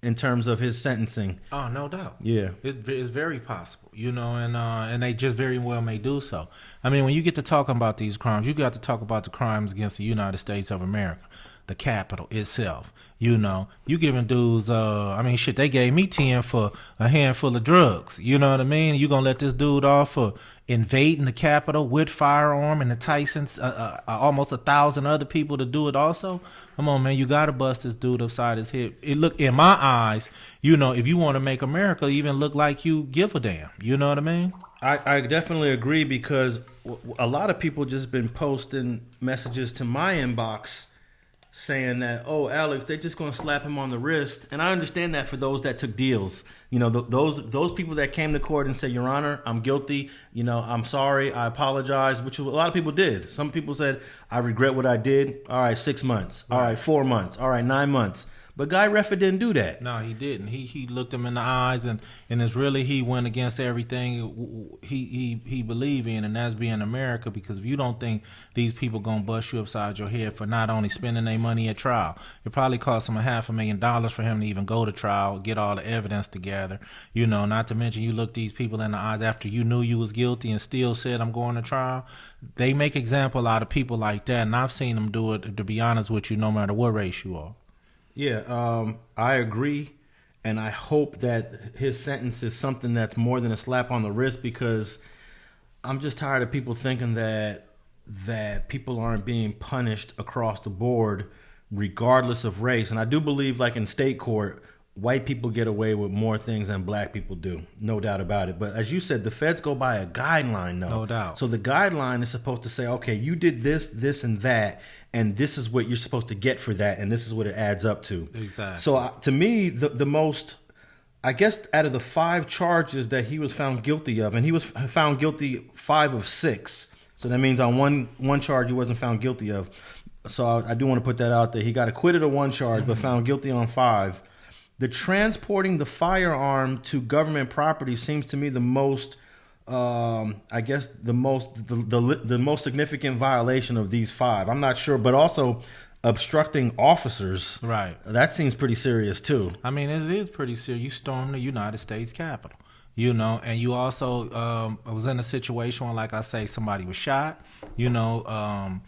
in terms of his sentencing? Oh, no doubt. Yeah, it's very possible, and they just very well may do so. I mean, when you get to talking about these crimes, you got to talk about the crimes against the United States of America, the Capitol itself. You giving dudes, they gave me 10 for a handful of drugs. You know what I mean? You gonna let this dude off for invading the Capitol with firearm and enticing almost 1,000 other people to do it also? Come on, man, you gotta bust this dude upside his head. It look, in my eyes, if you want to make America even look like you give a damn. You know what I mean? I definitely agree, because a lot of people just been posting messages to my inbox saying that, oh, Alex, they're just going to slap him on the wrist. And I understand that for those that took deals. Those people that came to court and said, Your Honor, I'm guilty. I'm sorry. I apologize, which a lot of people did. Some people said, I regret what I did. All right, 6 months. All right, 4 months. All right, 9 months. But Guy Reffitt didn't do that. No, he didn't. He looked him in the eyes, and it's really, he went against everything he believed in, and that's being America. Because if you don't think these people gonna bust you upside your head for not only spending their money at trial, it probably cost him $500,000 for him to even go to trial, get all the evidence together. Not to mention you look these people in the eyes after you knew you was guilty and still said I'm going to trial. They make example out of people like that, and I've seen them do it, to be honest with you, no matter what race you are. Yeah, I agree, and I hope that his sentence is something that's more than a slap on the wrist, because I'm just tired of people thinking that people aren't being punished across the board regardless of race. And I do believe, like in state court, white people get away with more things than black people do, no doubt about it. But as you said, the feds go by a guideline, though. No doubt. So the guideline is supposed to say, okay, you did this, this, and that, and this is what you're supposed to get for that, and this is what it adds up to. Exactly. So to me, the most I guess out of the 5 charges that he was found guilty of, and he was found guilty 5 of 6. So that means on one charge he wasn't found guilty of. So I do want to put that out there. He got acquitted of 1 charge, but found guilty on 5. The transporting the firearm to government property seems to me the most, I guess, the most significant violation of these 5. I'm not sure, but also obstructing officers. Right. That seems pretty serious too. I mean, it is pretty serious. You stormed the United States Capitol, you know, and you also was in a situation where, like I say, somebody was shot, you know,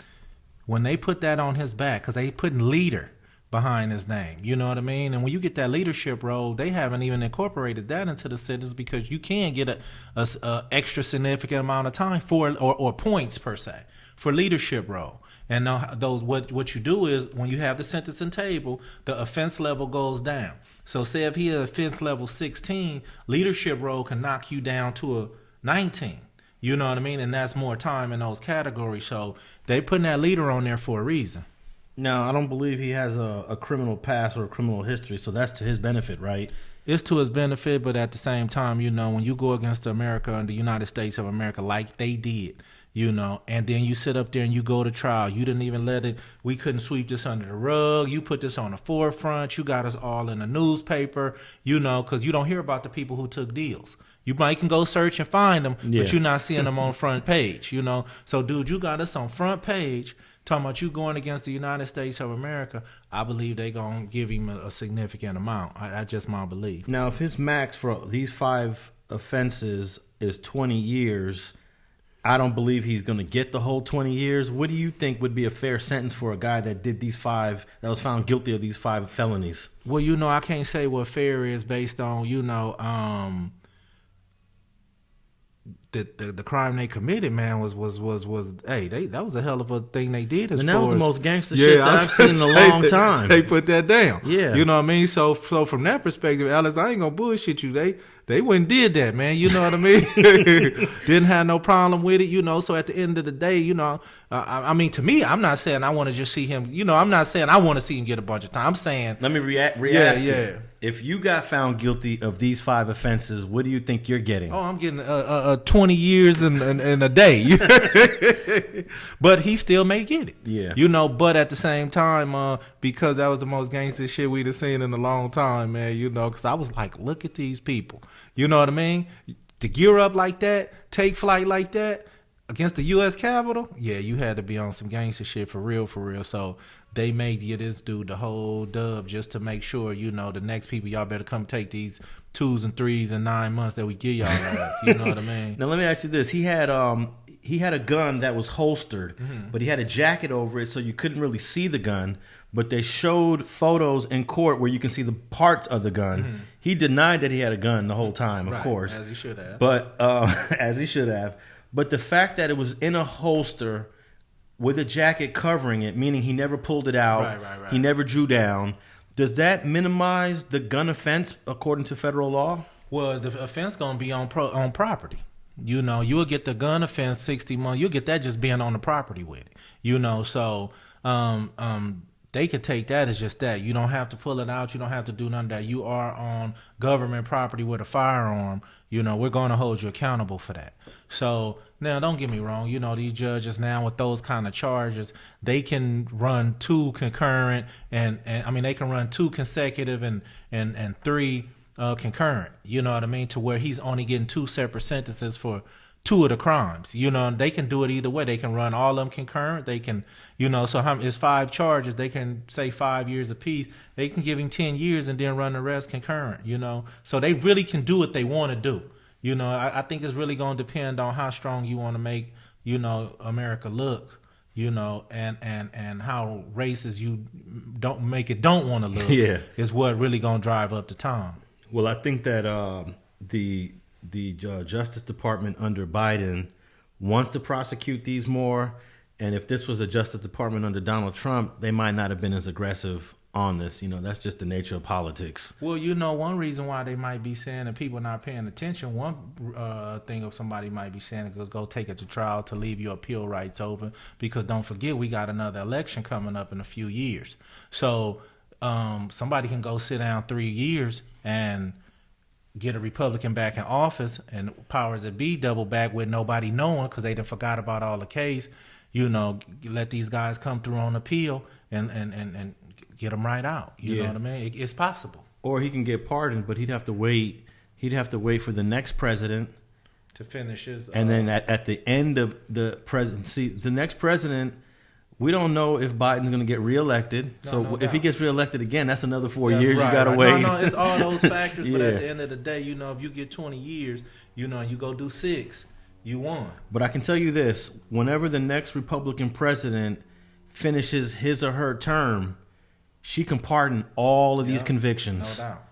when they put that on his back, because they putting leader behind his name, you know what I mean? And when you get that leadership role, they haven't even incorporated that into the sentence, because you can get a extra significant amount of time for or points per se for leadership role. And now what you do is, when you have the sentencing table, the offense level goes down. So say if he has offense level 16, leadership role can knock you down to a 19. You know what I mean? And that's more time in those categories. So they putting that leader on there for a reason. Now, I don't believe he has a criminal past or a criminal history, so that's to his benefit, right? It's to his benefit, but at the same time, you know, when you go against America and the United States of America like they did, you know, and then you sit up there and you go to trial. You didn't even let it, we couldn't sweep this under the rug. You put this on the forefront. You got us all in the newspaper, you know, because you don't hear about the people who took deals. You might can go search and find them, but you're not seeing them on front page, you know. So, dude, you got us on front page talking about you going against the United States of America. I believe they going to give him a significant amount. I just my belief. Now, if his max for these 5 offenses is 20 years, I don't believe he's going to get the whole 20 years. What do you think would be a fair sentence for a guy that did these 5, that was found guilty of these 5 felonies? Well, you know, I can't say what fair is based on, you know, the crime they committed, man, was hey, that was a hell of a thing they did. And that was the most gangster shit that I've seen in a long time. They put that down. Yeah. You know what I mean? So from that perspective, Alice, I ain't gonna bullshit you. They went and did that, man. You know what I mean? Didn't have no problem with it, you know. So at the end of the day, you know, I mean, to me, I'm not saying I want to just see him, you know, I'm not saying I want to see him get a bunch of time. I'm saying, let me re-ask you. If you got found guilty of these 5 offenses, what do you think you're getting? Oh, I'm getting 20 years in a day. But he still may get it. Yeah. You know, but at the same time, because that was the most gangster shit we'd have seen in a long time, man, you know, because I was like, look at these people. You know what I mean? To gear up like that, take flight like that against the U.S. Capitol, yeah, you had to be on some gangster shit for real, for real. So they made you this dude the whole dub just to make sure, you know, the next people, y'all better come take these 2s and 3s and 9 months that we give y'all ass. You know what I mean? Now let me ask you this: he had a gun that was holstered, but he had a jacket over it, so you couldn't really see the gun. But they showed photos in court where you can see the parts of the gun. He denied that he had a gun the whole time, of course, as he should have. But as he should have. But the fact that it was in a holster with a jacket covering it, meaning he never pulled it out, right. He never drew down. Does that minimize the gun offense according to federal law? Well, the offense gonna be on property. You know, you'll get the gun offense 60 months. You'll get that just being on the property with it. You know, so they could take that as just that. You don't have to pull it out. You don't have to do none of that. You are on government property with a firearm. You know, we're going to hold you accountable for that. So now, don't get me wrong. You know, these judges now with those kind of charges, they can run 2 concurrent and I mean, they can run 2 consecutive and 3 concurrent. You know what I mean? To where he's only getting 2 separate sentences for 2 of the crimes. You know, they can do it either way. They can run all of them concurrent. They can, you know, so it's 5 charges. They can say 5 years apiece. They can give him 10 years and then run the rest concurrent, you know. So they really can do what they want to do. You know, I think it's really going to depend on how strong you want to make, you know, America look, you know, and how racist you don't want to look. Yeah. Is what really going to drive up the time. Well, I think that the Justice Department under Biden wants to prosecute these more, and if this was a Justice Department under Donald Trump, they might not have been as aggressive on this. You know, that's just the nature of politics. Well, you know, one reason why they might be saying that people are not paying attention, one thing of somebody might be saying is go take it to trial to leave your appeal rights open, because don't forget, we got another election coming up in a few years. So somebody can go sit down 3 years and get a Republican back in office and powers that be double back with nobody knowing because they done forgot about all the case, let these guys come through on appeal and get them right out. You know what I mean? It's possible. Or he can get pardoned, but he'd have to wait. He'd have to wait for the next president to finish his. And then at the end of the presidency, the next president, we don't know if Biden's going to get reelected. If he gets reelected again, that's another 4 years. Right, you got to wait. No, it's all those factors. But at the end of the day, if you get 20 years, you go do 6, you won. But I can tell you this: whenever the next Republican president finishes his or her term, she can pardon all of these convictions. No doubt.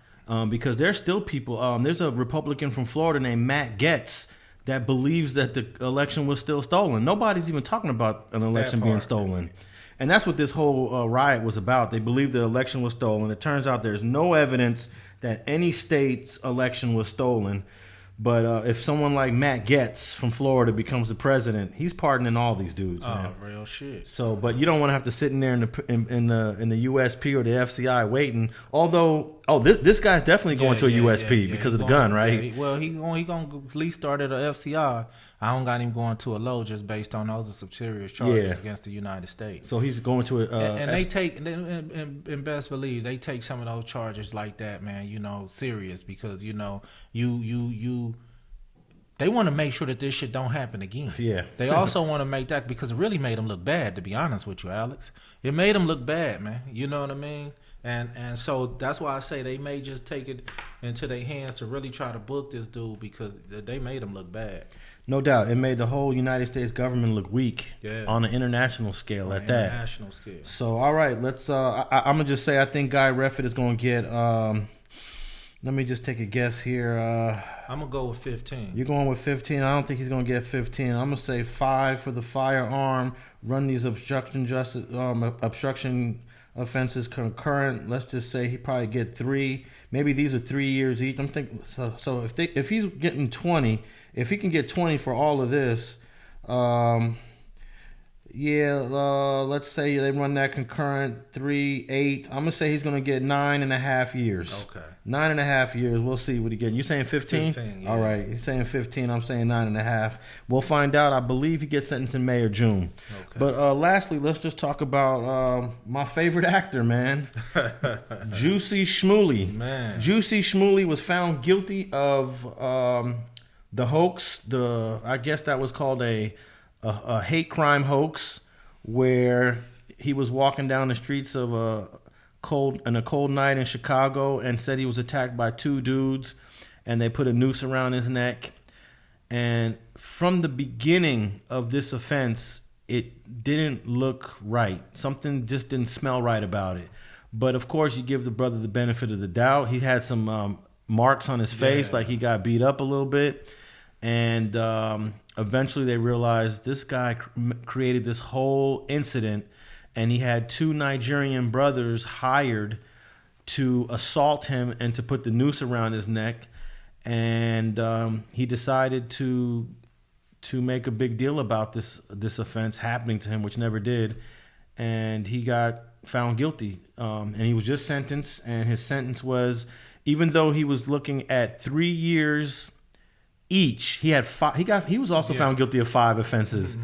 Because there's still people. There's a Republican from Florida named Matt Gaetz that believes that the election was still stolen. Nobody's even talking about an election being stolen. And that's what this whole riot was about. They believe the election was stolen. It turns out there's no evidence that any state's election was stolen. But if someone like Matt Gaetz from Florida becomes the president, he's pardoning all these dudes. Man. Real shit. So, but you don't want to have to sit in there in the USP or the FCI waiting. Although, this guy's definitely going to a USP because of the gun, right? He gonna at least start at a FCI. I don't got him going to a low just based on those are some serious charges against the United States. So he's going to and they take and best believe they take some of those charges like that, man. Serious because they want to make sure that this shit don't happen again. Yeah. They also want to make that because it really made them look bad. To be honest with you, Alex, it made them look bad, man. You know what I mean? And so that's why I say they may just take it into their hands to really try to book this dude because they made him look bad. No doubt. It made the whole United States government look weak on an international scale at that. International scale. So, all right, let's. I'm going to just say I think Guy Reffitt is going to get. Let me just take a guess here. I'm going to go with 15. You're going with 15. I don't think he's going to get 15. I'm going to say 5 for the firearm. Run these obstruction offenses concurrent. Let's just say he probably get 3. Maybe these are 3 years each. I'm thinking so if he's getting 20, if he can get 20 for all of this, let's say they run that concurrent 3, 8. I'm gonna say he's gonna get 9.5 years. Okay. 9.5 years. We'll see what he gets. You saying 15? 15, yeah. All right. He's saying 15. I'm saying 9.5. We'll find out. I believe he gets sentenced in May or June. Okay. But lastly, let's just talk about my favorite actor, man, Jussie Smollet. Man, Jussie Smollet was found guilty of the hoax. I guess that was called a hate crime hoax, where he was walking down the streets of a cold night in Chicago and said he was attacked by 2 dudes, and they put a noose around his neck. And from the beginning of this offense, it didn't look right. Something just didn't smell right about it. But of course, you give the brother the benefit of the doubt. He had some marks on his face, like he got beat up a little bit. And eventually they realized this guy created this whole incident, and he had 2 Nigerian brothers hired to assault him and to put the noose around his neck. And he decided to make a big deal about this offense happening to him, which never did. And he got found guilty. And he was just sentenced, and his sentence was, even though he was looking at 3 years each, he had 5. He was also found guilty of 5 offenses.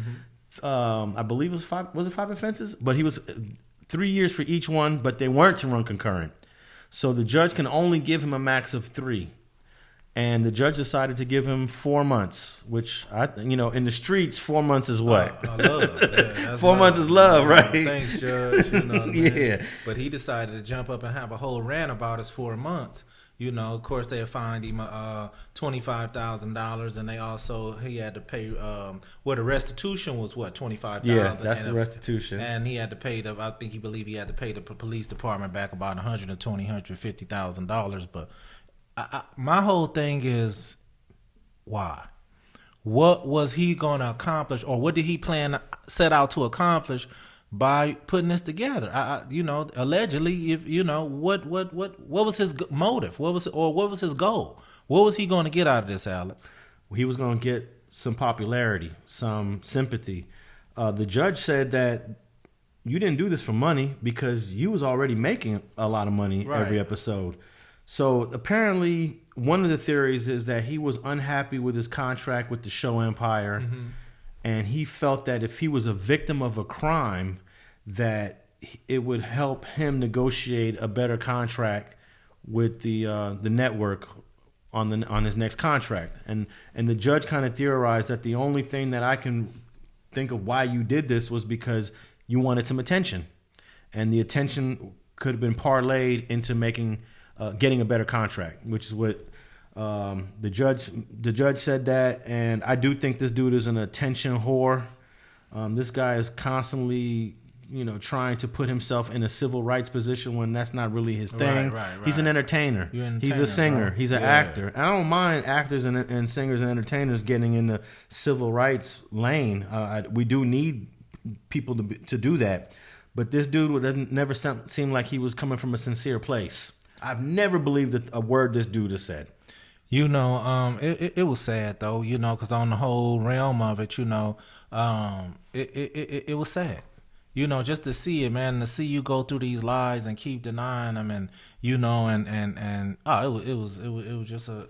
I believe it was 5. Was it 5 offenses? But he was 3 years for each one, but they weren't to run concurrent. So the judge can only give him a max of 3. And the judge decided to give him 4 months, which in the streets, 4 months is what? Love. Yeah, 4 months is love, right? Thanks, Judge. Yeah. But he decided to jump up and have a whole rant about his 4 months. Of course, they fined him $25,000, and he had to pay. The restitution was what, $25,000. Yeah, that's the restitution. And he had to pay I think he believed he had to pay the police department back about $150,000. But my whole thing is, why? What was he going to accomplish, or what did he set out to accomplish by putting this together? Allegedly, what was his motive? What was his goal? What was he going to get out of this, Alex? He was going to get some popularity, some sympathy. The judge said that you didn't do this for money because you was already making a lot of money every episode. So apparently one of the theories is that he was unhappy with his contract with the show Empire, and he felt that if he was a victim of a crime, that it would help him negotiate a better contract with the network on his next contract. And the judge kind of theorized that the only thing that I can think of why you did this was because you wanted some attention, and the attention could have been parlayed into getting a better contract, which is what the judge said that. And I do think this dude is an attention whore. This guy is constantly, trying to put himself in a civil rights position when that's not really his thing. Right. He's an entertainer. He's a singer. Bro. He's an actor. I don't mind actors and singers and entertainers getting in the civil rights lane. We do need people to do that. But this dude never seem like he was coming from a sincere place. I've never believed a word this dude has said. It was sad though, because on the whole realm of it, it was sad. Just to see it, man, to see you go through these lies and keep denying them, and it was just a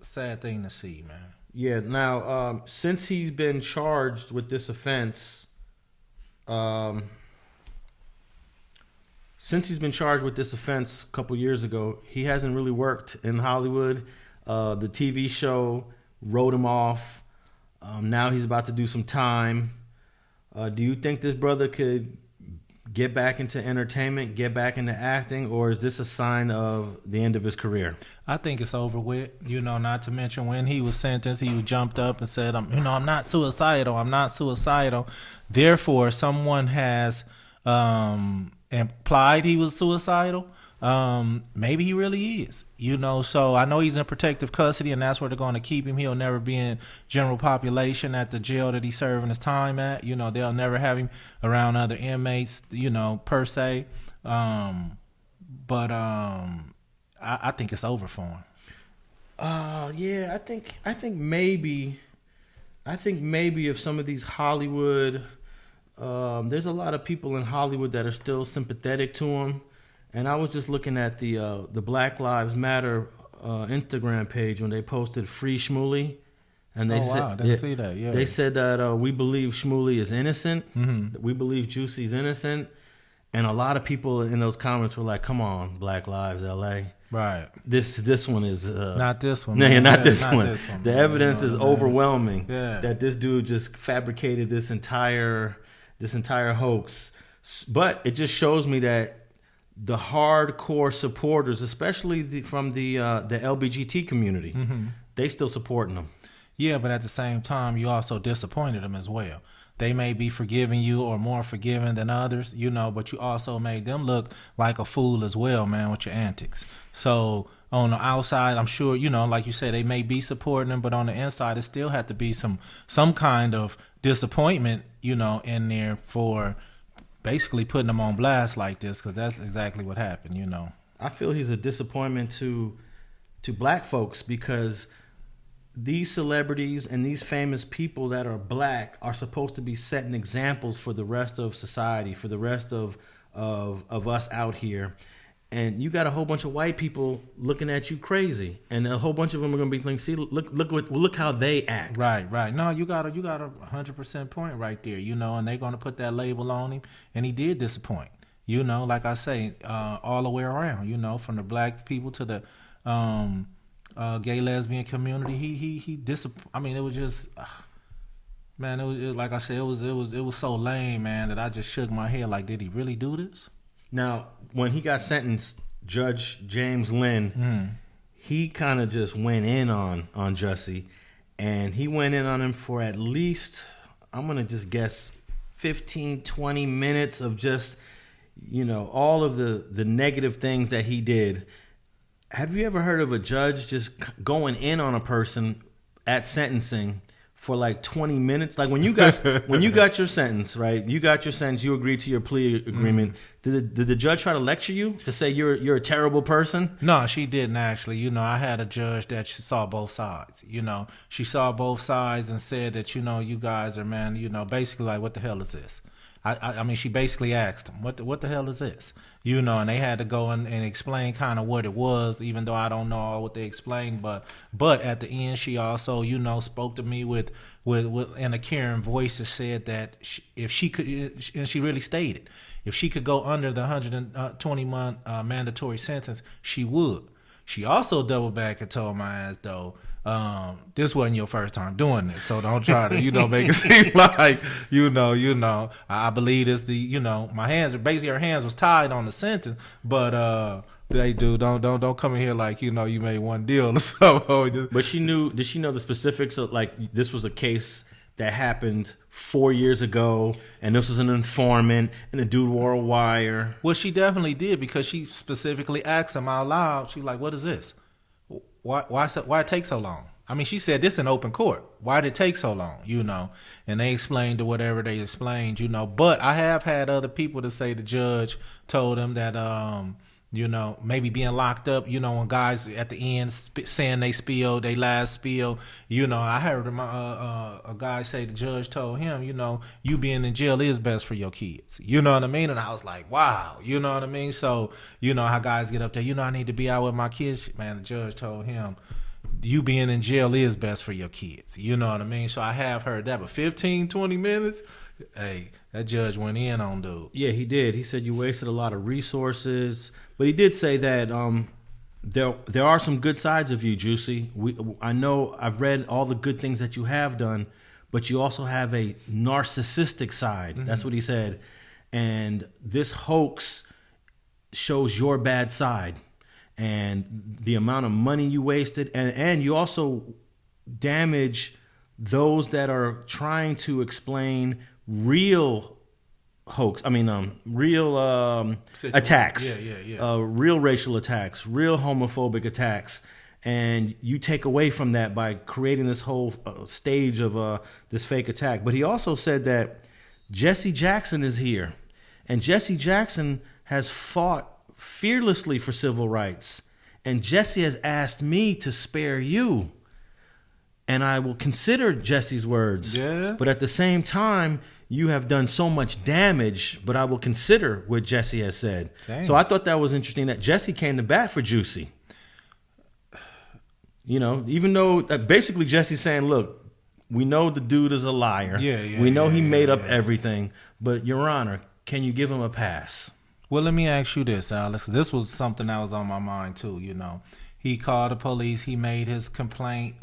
sad thing to see, man. Yeah. Now, since he's been charged with this offense, a couple years ago, he hasn't really worked in Hollywood. The TV show wrote him off. Now he's about to do some time. Do you think this brother could get back into entertainment, get back into acting, or is this a sign of the end of his career? I think it's over with. Not to mention when he was sentenced, he jumped up and said, I'm not suicidal. I'm not suicidal. Therefore, someone has implied he was suicidal. Maybe he really is, so I know he's in protective custody, and that's where they're going to keep him. He'll never be in general population at the jail that he's serving his time at. They'll never have him around other inmates, per se. I think it's over for him. Yeah, I think maybe if some of these Hollywood, there's a lot of people in Hollywood that are still sympathetic to him. And I was just looking at the Black Lives Matter Instagram page when they posted Free Shmuley. And they said, wow, didn't see that. Yeah. They said that we believe Shmuley is innocent. Mm-hmm. We believe Juicie's innocent. And a lot of people in those comments were like, come on, Black Lives LA. Right. This one is... not this one. No, man. not this not one. This one. The evidence is overwhelming that this dude just fabricated this entire hoax. But it just shows me that the hardcore supporters, especially from the LBGT community, they still supporting them. Yeah, but at the same time, you also disappointed them as well. They may be forgiving you or more forgiving than others, but you also made them look like a fool as well, man, with your antics. So on the outside, I'm sure, like you said, they may be supporting them, but on the inside, it still had to be some kind of disappointment, in there for basically putting them on blast like this, because that's exactly what happened, I feel he's a disappointment to black folks, because these celebrities and these famous people that are black are supposed to be setting examples for the rest of society, for the rest of us out here. And you got a whole bunch of white people looking at you crazy, and a whole bunch of them are going to be like, "See, look how they act." Right. No, you got a 100% point right there. And they're going to put that label on him, and he did disappoint. Like I say, all the way around. From the black people to the gay lesbian community, he I mean, it was just, man. It was like I said, it was so lame, man, that I just shook my head. Like, did he really do this? Now, when he got sentenced, Judge James Lynn, he kind of just went in on Jussie, and he went in on him for at least, I'm going to just guess, 15, 20 minutes of just, all of the negative things that he did. Have you ever heard of a judge just going in on a person at sentencing for like 20 minutes? Like when you got your sentence, right? You got your sentence, you agreed to your plea agreement. Did the judge try to lecture you to say you're a terrible person? No, she didn't actually. I had a judge that saw both sides. She saw both sides and said that, you guys are, man, basically like, what the hell is this? I mean, she basically asked him, what the hell is this? You know, and they had to go and explain kind of what it was, even though I don't know all what they explained. But at the end, she also, you know, spoke to me with in a caring voice that said that if she could, and she really stated, if she could go under the 120-month mandatory sentence, she would. She also doubled back and told my ass, though, this wasn't your first time doing this, so don't try to, you know, make it seem like, you know. I believe it's the, you know, my hands, basically her hands was tied on the sentence, but hey, dude, don't come in here like, you know, you made one deal or something. But did she know the specifics of, like, this was a case that happened 4 years ago, and this was an informant, and the dude wore a wire? Well, she definitely did, because she specifically asked him out loud. She like, what is this? Why it take so long? I mean, she said this in open court. Why did it take so long? You know, and they explained to whatever they explained, you know. But I have had other people to say the judge told them that, you know, maybe being locked up, you know, when guys at the end saying they last spill, you know, I heard a guy say the judge told him, you know, you being in jail is best for your kids. You know what I mean? And I was like, wow, you know what I mean? So, you know how guys get up there, you know, I need to be out with my kids. Man, the judge told him, you being in jail is best for your kids. You know what I mean? So I have heard that, but 15, 20 minutes, hey, that judge went in on dude. Yeah, he did. He said you wasted a lot of resources. But he did say that there are some good sides of you, Jussie. I know I've read all the good things that you have done, but you also have a narcissistic side. Mm-hmm. That's what he said. And this hoax shows your bad side and the amount of money you wasted. And you also damage those that are trying to explain real hoax. I mean, real attacks. Yeah. Real racial attacks, real homophobic attacks. And you take away from that by creating this whole stage of this fake attack. But he also said that Jesse Jackson is here. And Jesse Jackson has fought fearlessly for civil rights. And Jesse has asked me to spare you. And I will consider Jesse's words. Yeah. But at the same time, you have done so much damage, but I will consider what Jesse has said. Dang. So I thought that was interesting that Jesse came to bat for Jussie. You know, even though basically Jesse's saying, look, we know the dude is a liar. We know he made up everything. But, Your Honor, can you give him a pass? Well, let me ask you this, Alex. This was something that was on my mind, too, you know. He called the police. He made his complaint.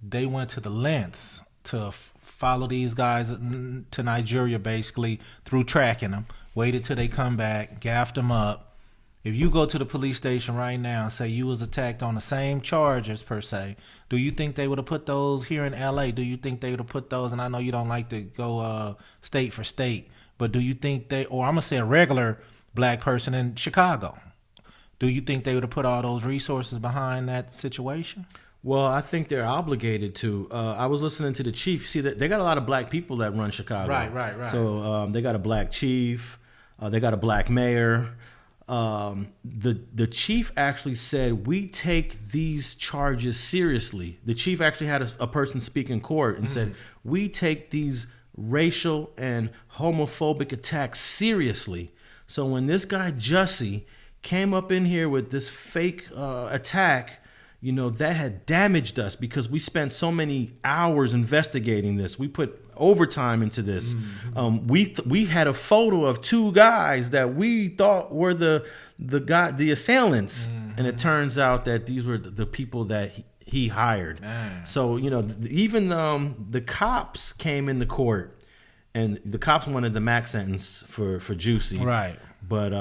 They went to the lengths to follow these guys to Nigeria, basically, through tracking them. Waited till they come back, gaffed them up. If you go to the police station right now and say you was attacked on the same charges, per se, do you think they would have put those here in L.A.? Do you think they would have put those, and I know you don't like to go state for state, but do you think or I'm going to say a regular black person in Chicago, do you think they would have put all those resources behind that situation? Well, I think they're obligated to. I was listening to the chief. See, they got a lot of black people that run Chicago. Right. So they got a black chief. They got a black mayor. The chief actually said, we take these charges seriously. The chief actually had a person speak in court and said, we take these racial and homophobic attacks seriously. So when this guy Jussie came up in here with this fake attack, you know, that had damaged us because we spent so many hours investigating this. We put overtime into this. Mm-hmm. We had a photo of two guys that we thought were the assailants, mm-hmm. and it turns out that these were the people that he hired. Man. So, you know, even the cops came into court, and the cops wanted the max sentence for Jussie. Right. But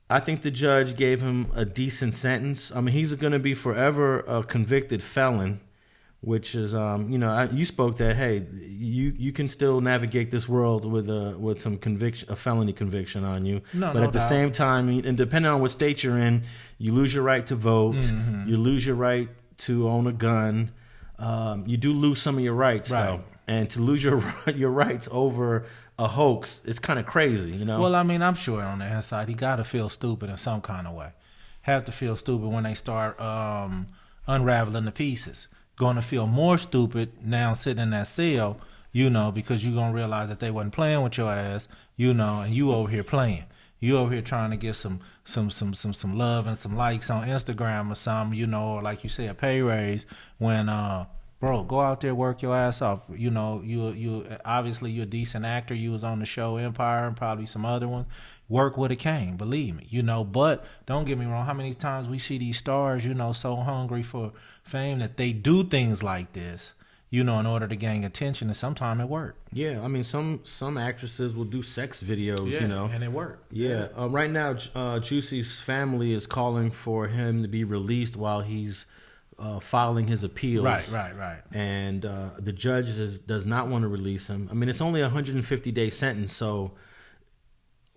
I think the judge gave him a decent sentence. I mean, he's going to be forever a convicted felon, which is, you know, you spoke that, hey, you can still navigate this world with some conviction, a felony conviction on you. But at the same time, and depending on what state you're in, you lose your right to vote. Mm-hmm. You lose your right to own a gun. You do lose some of your rights, though. And to lose your rights over a hoax, it's kind of crazy, you know? Well, I mean, I'm sure on the inside, he got to feel stupid in some kind of way. Have to feel stupid when they start unraveling the pieces. Going to feel more stupid now sitting in that cell, because you're going to realize that they wasn't playing with your ass, and you over here playing. You over here trying to get some love and some likes on Instagram or something, or like you say, a pay raise when, bro, go out there, work your ass off. You obviously you're a decent actor. You was on the show Empire and probably some other ones. Work with a cane, believe me, but don't get me wrong. How many times we see these stars, so hungry for fame that they do things like this, in order to gain attention, and sometimes it works. Yeah, I mean, some actresses will do sex videos, and it works. Yeah, right now, Jussie's family is calling for him to be released while he's filing his appeals. Right. And the judge does not want to release him. I mean, it's only a 150-day sentence, so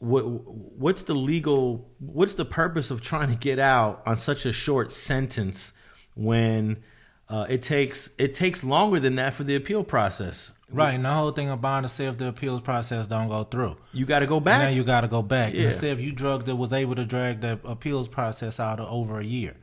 what's the purpose of trying to get out on such a short sentence when it takes longer than that for the appeal process? Right, and the whole thing about it, say if the appeals process don't go through, you got to go back. Now you got to go back. Yeah. And say if you was able to drag the appeals process out over a year,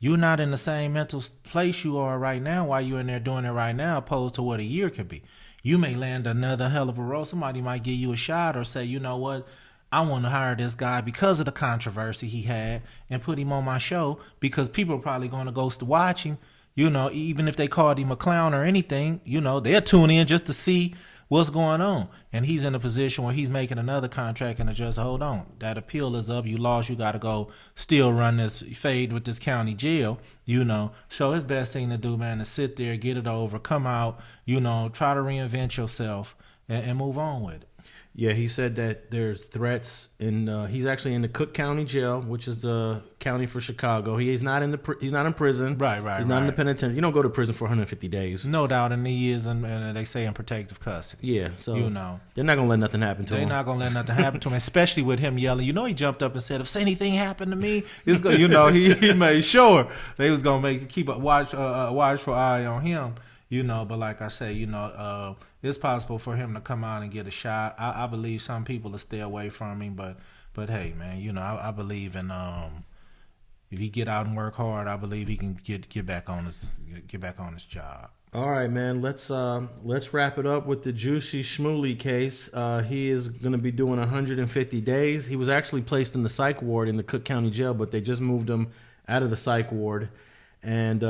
you're not in the same mental place you are right now while you're in there doing it right now, opposed to what a year could be. You may land another hell of a role. Somebody might give you a shot or say, you know what, I want to hire this guy because of the controversy he had and put him on my show because people are probably going to go to watch him, even if they called him a clown or anything, they'll tune in just to see what's going on. And he's in a position where he's making another contract and just hold on. That appeal is up. You lost. You got to go still run this fade with this county jail, So it's best thing to do, man, is sit there, get it over, come out, try to reinvent yourself and move on with it. Yeah, he said that there's threats, and he's actually in the Cook County Jail, which is the county for Chicago. He's not in he's not in prison. Right. He's not in the penitentiary. You don't go to prison for 150 days. No doubt, and he is, and they say in protective custody. Yeah, so they're not gonna let nothing happen to him. They're not gonna let nothing happen to him, especially with him yelling. He jumped up and said, "If anything happened to me, it's gonna." He made sure they was gonna keep a watchful eye on him. But like I say, it's possible for him to come out and get a shot. I believe some people will stay away from him, but hey, man, I believe in if he get out and work hard, I believe he can get back on his job. All right, man. Let's wrap it up with the Jussie Smollet case. He is going to be doing 150 days. He was actually placed in the psych ward in the Cook County Jail, but they just moved him out of the psych ward, and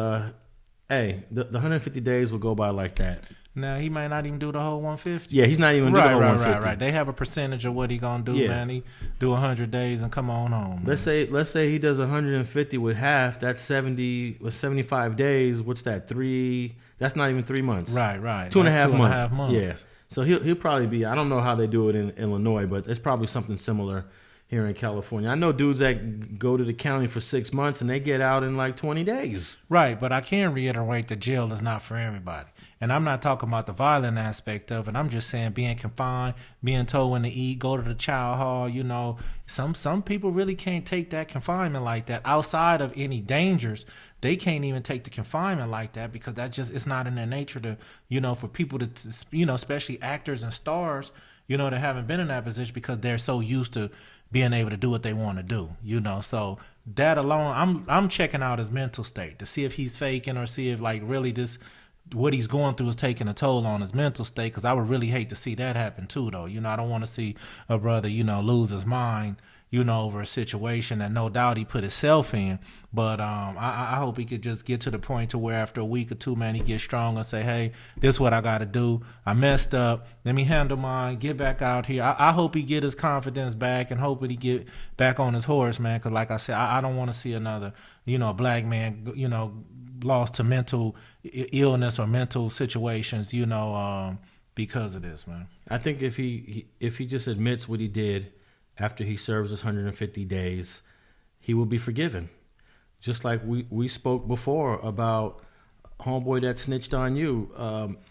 hey, the 150 days will go by like that. Now, he might not even do the whole 150. Yeah, he's not even doing the whole 150. Right. They have a percentage of what he going to do, man. He do 100 days and come on home. Let's say he does 150 with half. That's 75 days. What's that? That's not even 3 months. Right. 2.5 months. Yeah. So he'll probably be, I don't know how they do it in Illinois, but it's probably something similar here in California. I know dudes that go to the county for 6 months and they get out in like 20 days. Right, but I can reiterate that jail is not for everybody. And I'm not talking about the violent aspect of it. I'm just saying being confined, being told when to eat, go to the child hall, Some people really can't take that confinement like that. Outside of any dangers, they can't even take the confinement like that because it's not in their nature to, for people to, especially actors and stars, that haven't been in that position because they're so used to being able to do what they want to do, So that alone, I'm checking out his mental state to see if he's faking or see if like really what he's going through is taking a toll on his mental state. Because I would really hate to see that happen too, though. I don't want to see a brother, lose his mind, over a situation that no doubt he put himself in. But I hope he could just get to the point to where after a week or two, man, he gets strong and say, hey, this is what I got to do. I messed up. Let me handle mine. Get back out here. I hope he get his confidence back and hope that he get back on his horse, man. Because like I said, I don't want to see another, black man, lost to mental illness or mental situations, because of this, man. I think if he just admits what he did after he serves his 150 days, he will be forgiven. Just like we spoke before about homeboy that snitched on you.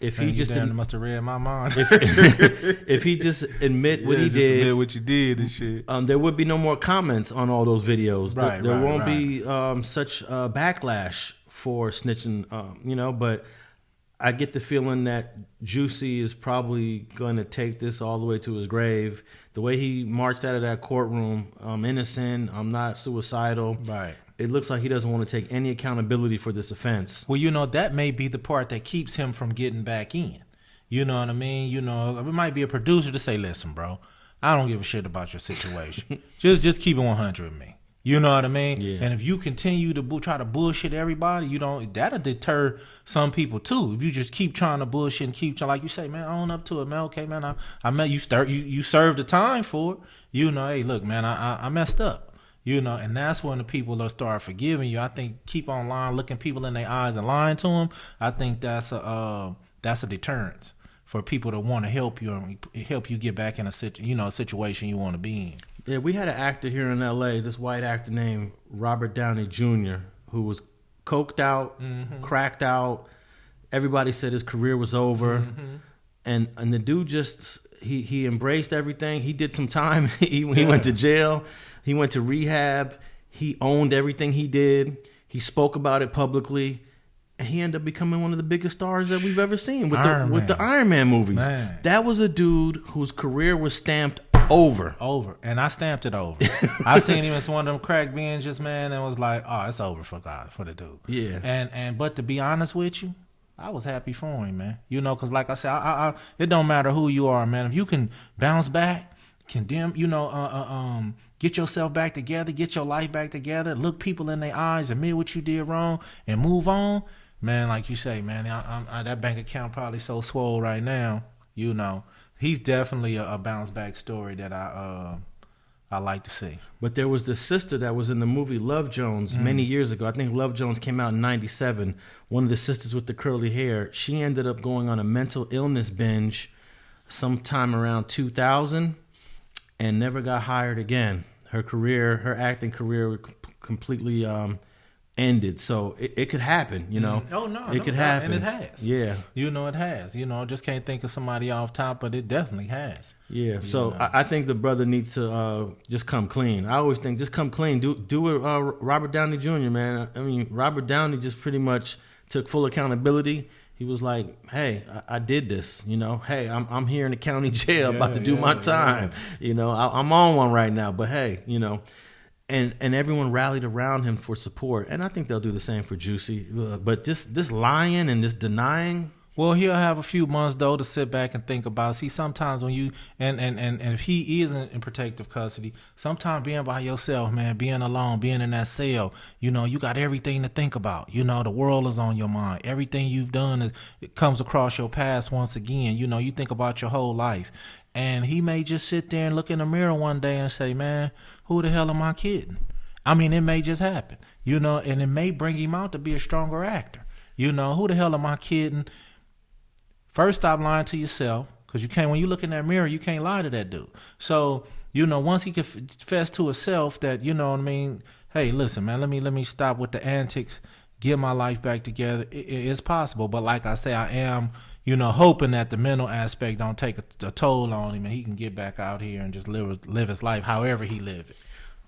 If he just must have read my mind. If he just admit what he did, admit what you did and shit, there would be no more comments on all those videos. There won't be such backlash for snitching. But I get the feeling that Jussie is probably going to take this all the way to his grave. The way he marched out of that courtroom, I'm innocent, I'm not suicidal. Right. It looks like he doesn't want to take any accountability for this offense. Well, that may be the part that keeps him from getting back in. You know what I mean? You know, it might be a producer to say, listen, bro, I don't give a shit about your situation. just keep it 100 with me. You know what I mean? Yeah. And if you continue to try to bullshit everybody, that'll deter some people too. If you just keep trying to bullshit and keep trying, like you say, man, own up to it, man. Okay, man, I met you. You served the time for it. You know, hey, look, man, I messed up. You know, and that's when the people will start forgiving you. I think keep on lying, looking people in their eyes and lying to them. I think that's a deterrence for people to want to help you and help you get back in a situation you want to be in. Yeah, we had an actor here in L.A., this white actor named Robert Downey Jr., who was coked out, cracked out. Everybody said his career was over. And the dude just, he embraced everything. He did some time. He went to jail. He went to rehab. He owned everything he did. He spoke about it publicly. And he ended up becoming one of the biggest stars that we've ever seen with the Iron Man movies. Man. That was a dude whose career was stamped over. And I stamped it over. I seen him as one of them crack binges, man, and was like, oh, it's over for the dude. Yeah. But to be honest with you, I was happy for him, man. You know, because like I said, I it don't matter who you are, man. If you can bounce back, condemn, get yourself back together, get your life back together, look people in their eyes, admit what you did wrong, and move on, man, like you say, man, that bank account probably so swole right now, you know. He's definitely a bounce back story that I like to see. But there was this sister that was in the movie Love Jones many years ago. I think Love Jones came out in 97. One of the sisters with the curly hair. She ended up going on a mental illness binge sometime around 2000 and never got hired again. Her acting career completely ended. So it could happen, you know. Oh, no. It could happen. And it has. Yeah. You know, it has. You know, just can't think of somebody off top, but it definitely has. Yeah. So I think the brother needs to just come clean. I always think just come clean. Do it, Robert Downey Jr., man. I mean, Robert Downey just pretty much took full accountability. He was like, hey, I did this, you know. Hey, I'm here in the county jail about to do my time. Yeah. You know, I'm on one right now, but hey, you know. And everyone rallied around him for support. And I think they'll do the same for Jussie. But just this lying and this denying. Well, he'll have a few months, though, to sit back and think about. See, sometimes when you, and if he isn't in protective custody, sometimes being by yourself, man, being alone, being in that cell, you know, you got everything to think about. You know, the world is on your mind. Everything you've done, it comes across your past once again. You know, you think about your whole life. And he may just sit there and look in the mirror one day and say, man, who the hell am I kidding? I mean, it may just happen, you know, and it may bring him out to be a stronger actor. You know, who the hell am I kidding? First, stop lying to yourself, because you can't. When you look in that mirror, you can't lie to that dude. So, you know, once he confess to himself that, you know what I mean, hey, listen, man, let me stop with the antics, get my life back together. It's possible, but like I say, I am, you know, hoping that the mental aspect don't take a toll on him and he can get back out here and just live his life however he live it.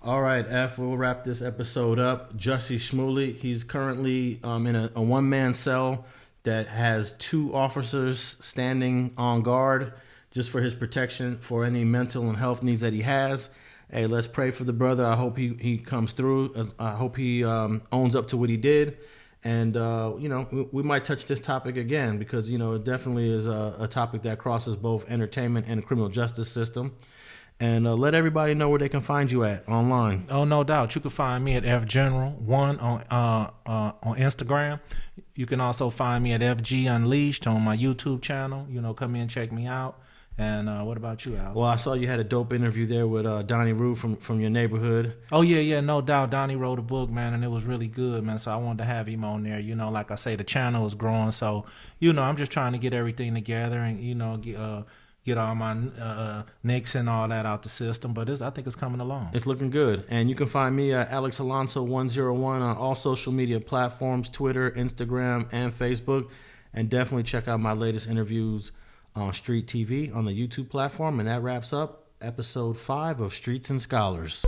All right, F, we'll wrap this episode up. Jussie Smollet, he's currently in a one-man cell that has 2 officers standing on guard just for his protection for any mental and health needs that he has. Hey, let's pray for the brother. I hope he comes through. I hope he owns up to what he did. And, you know, we might touch this topic again because, you know, it definitely is a topic that crosses both entertainment and the criminal justice system. And let everybody know where they can find you at online. Oh, no doubt. You can find me at FGeneral1 on Instagram. You can also find me at FG Unleashed on my YouTube channel. You know, come in and check me out. And what about you, Al? Well, I saw you had a dope interview there with Donnie Rue from your neighborhood. Oh, yeah, no doubt. Donnie wrote a book, man, and it was really good, man. So I wanted to have him on there. You know, like I say, the channel is growing. So, you know, I'm just trying to get everything together and, you know, get all my nicks and all that out the system. But I think it's coming along. It's looking good. And you can find me at Alex Alonso 101 on all social media platforms, Twitter, Instagram, and Facebook. And definitely check out my latest interviews on StreetTV on the YouTube platform. And that wraps up episode 5 of Streets and Scholars.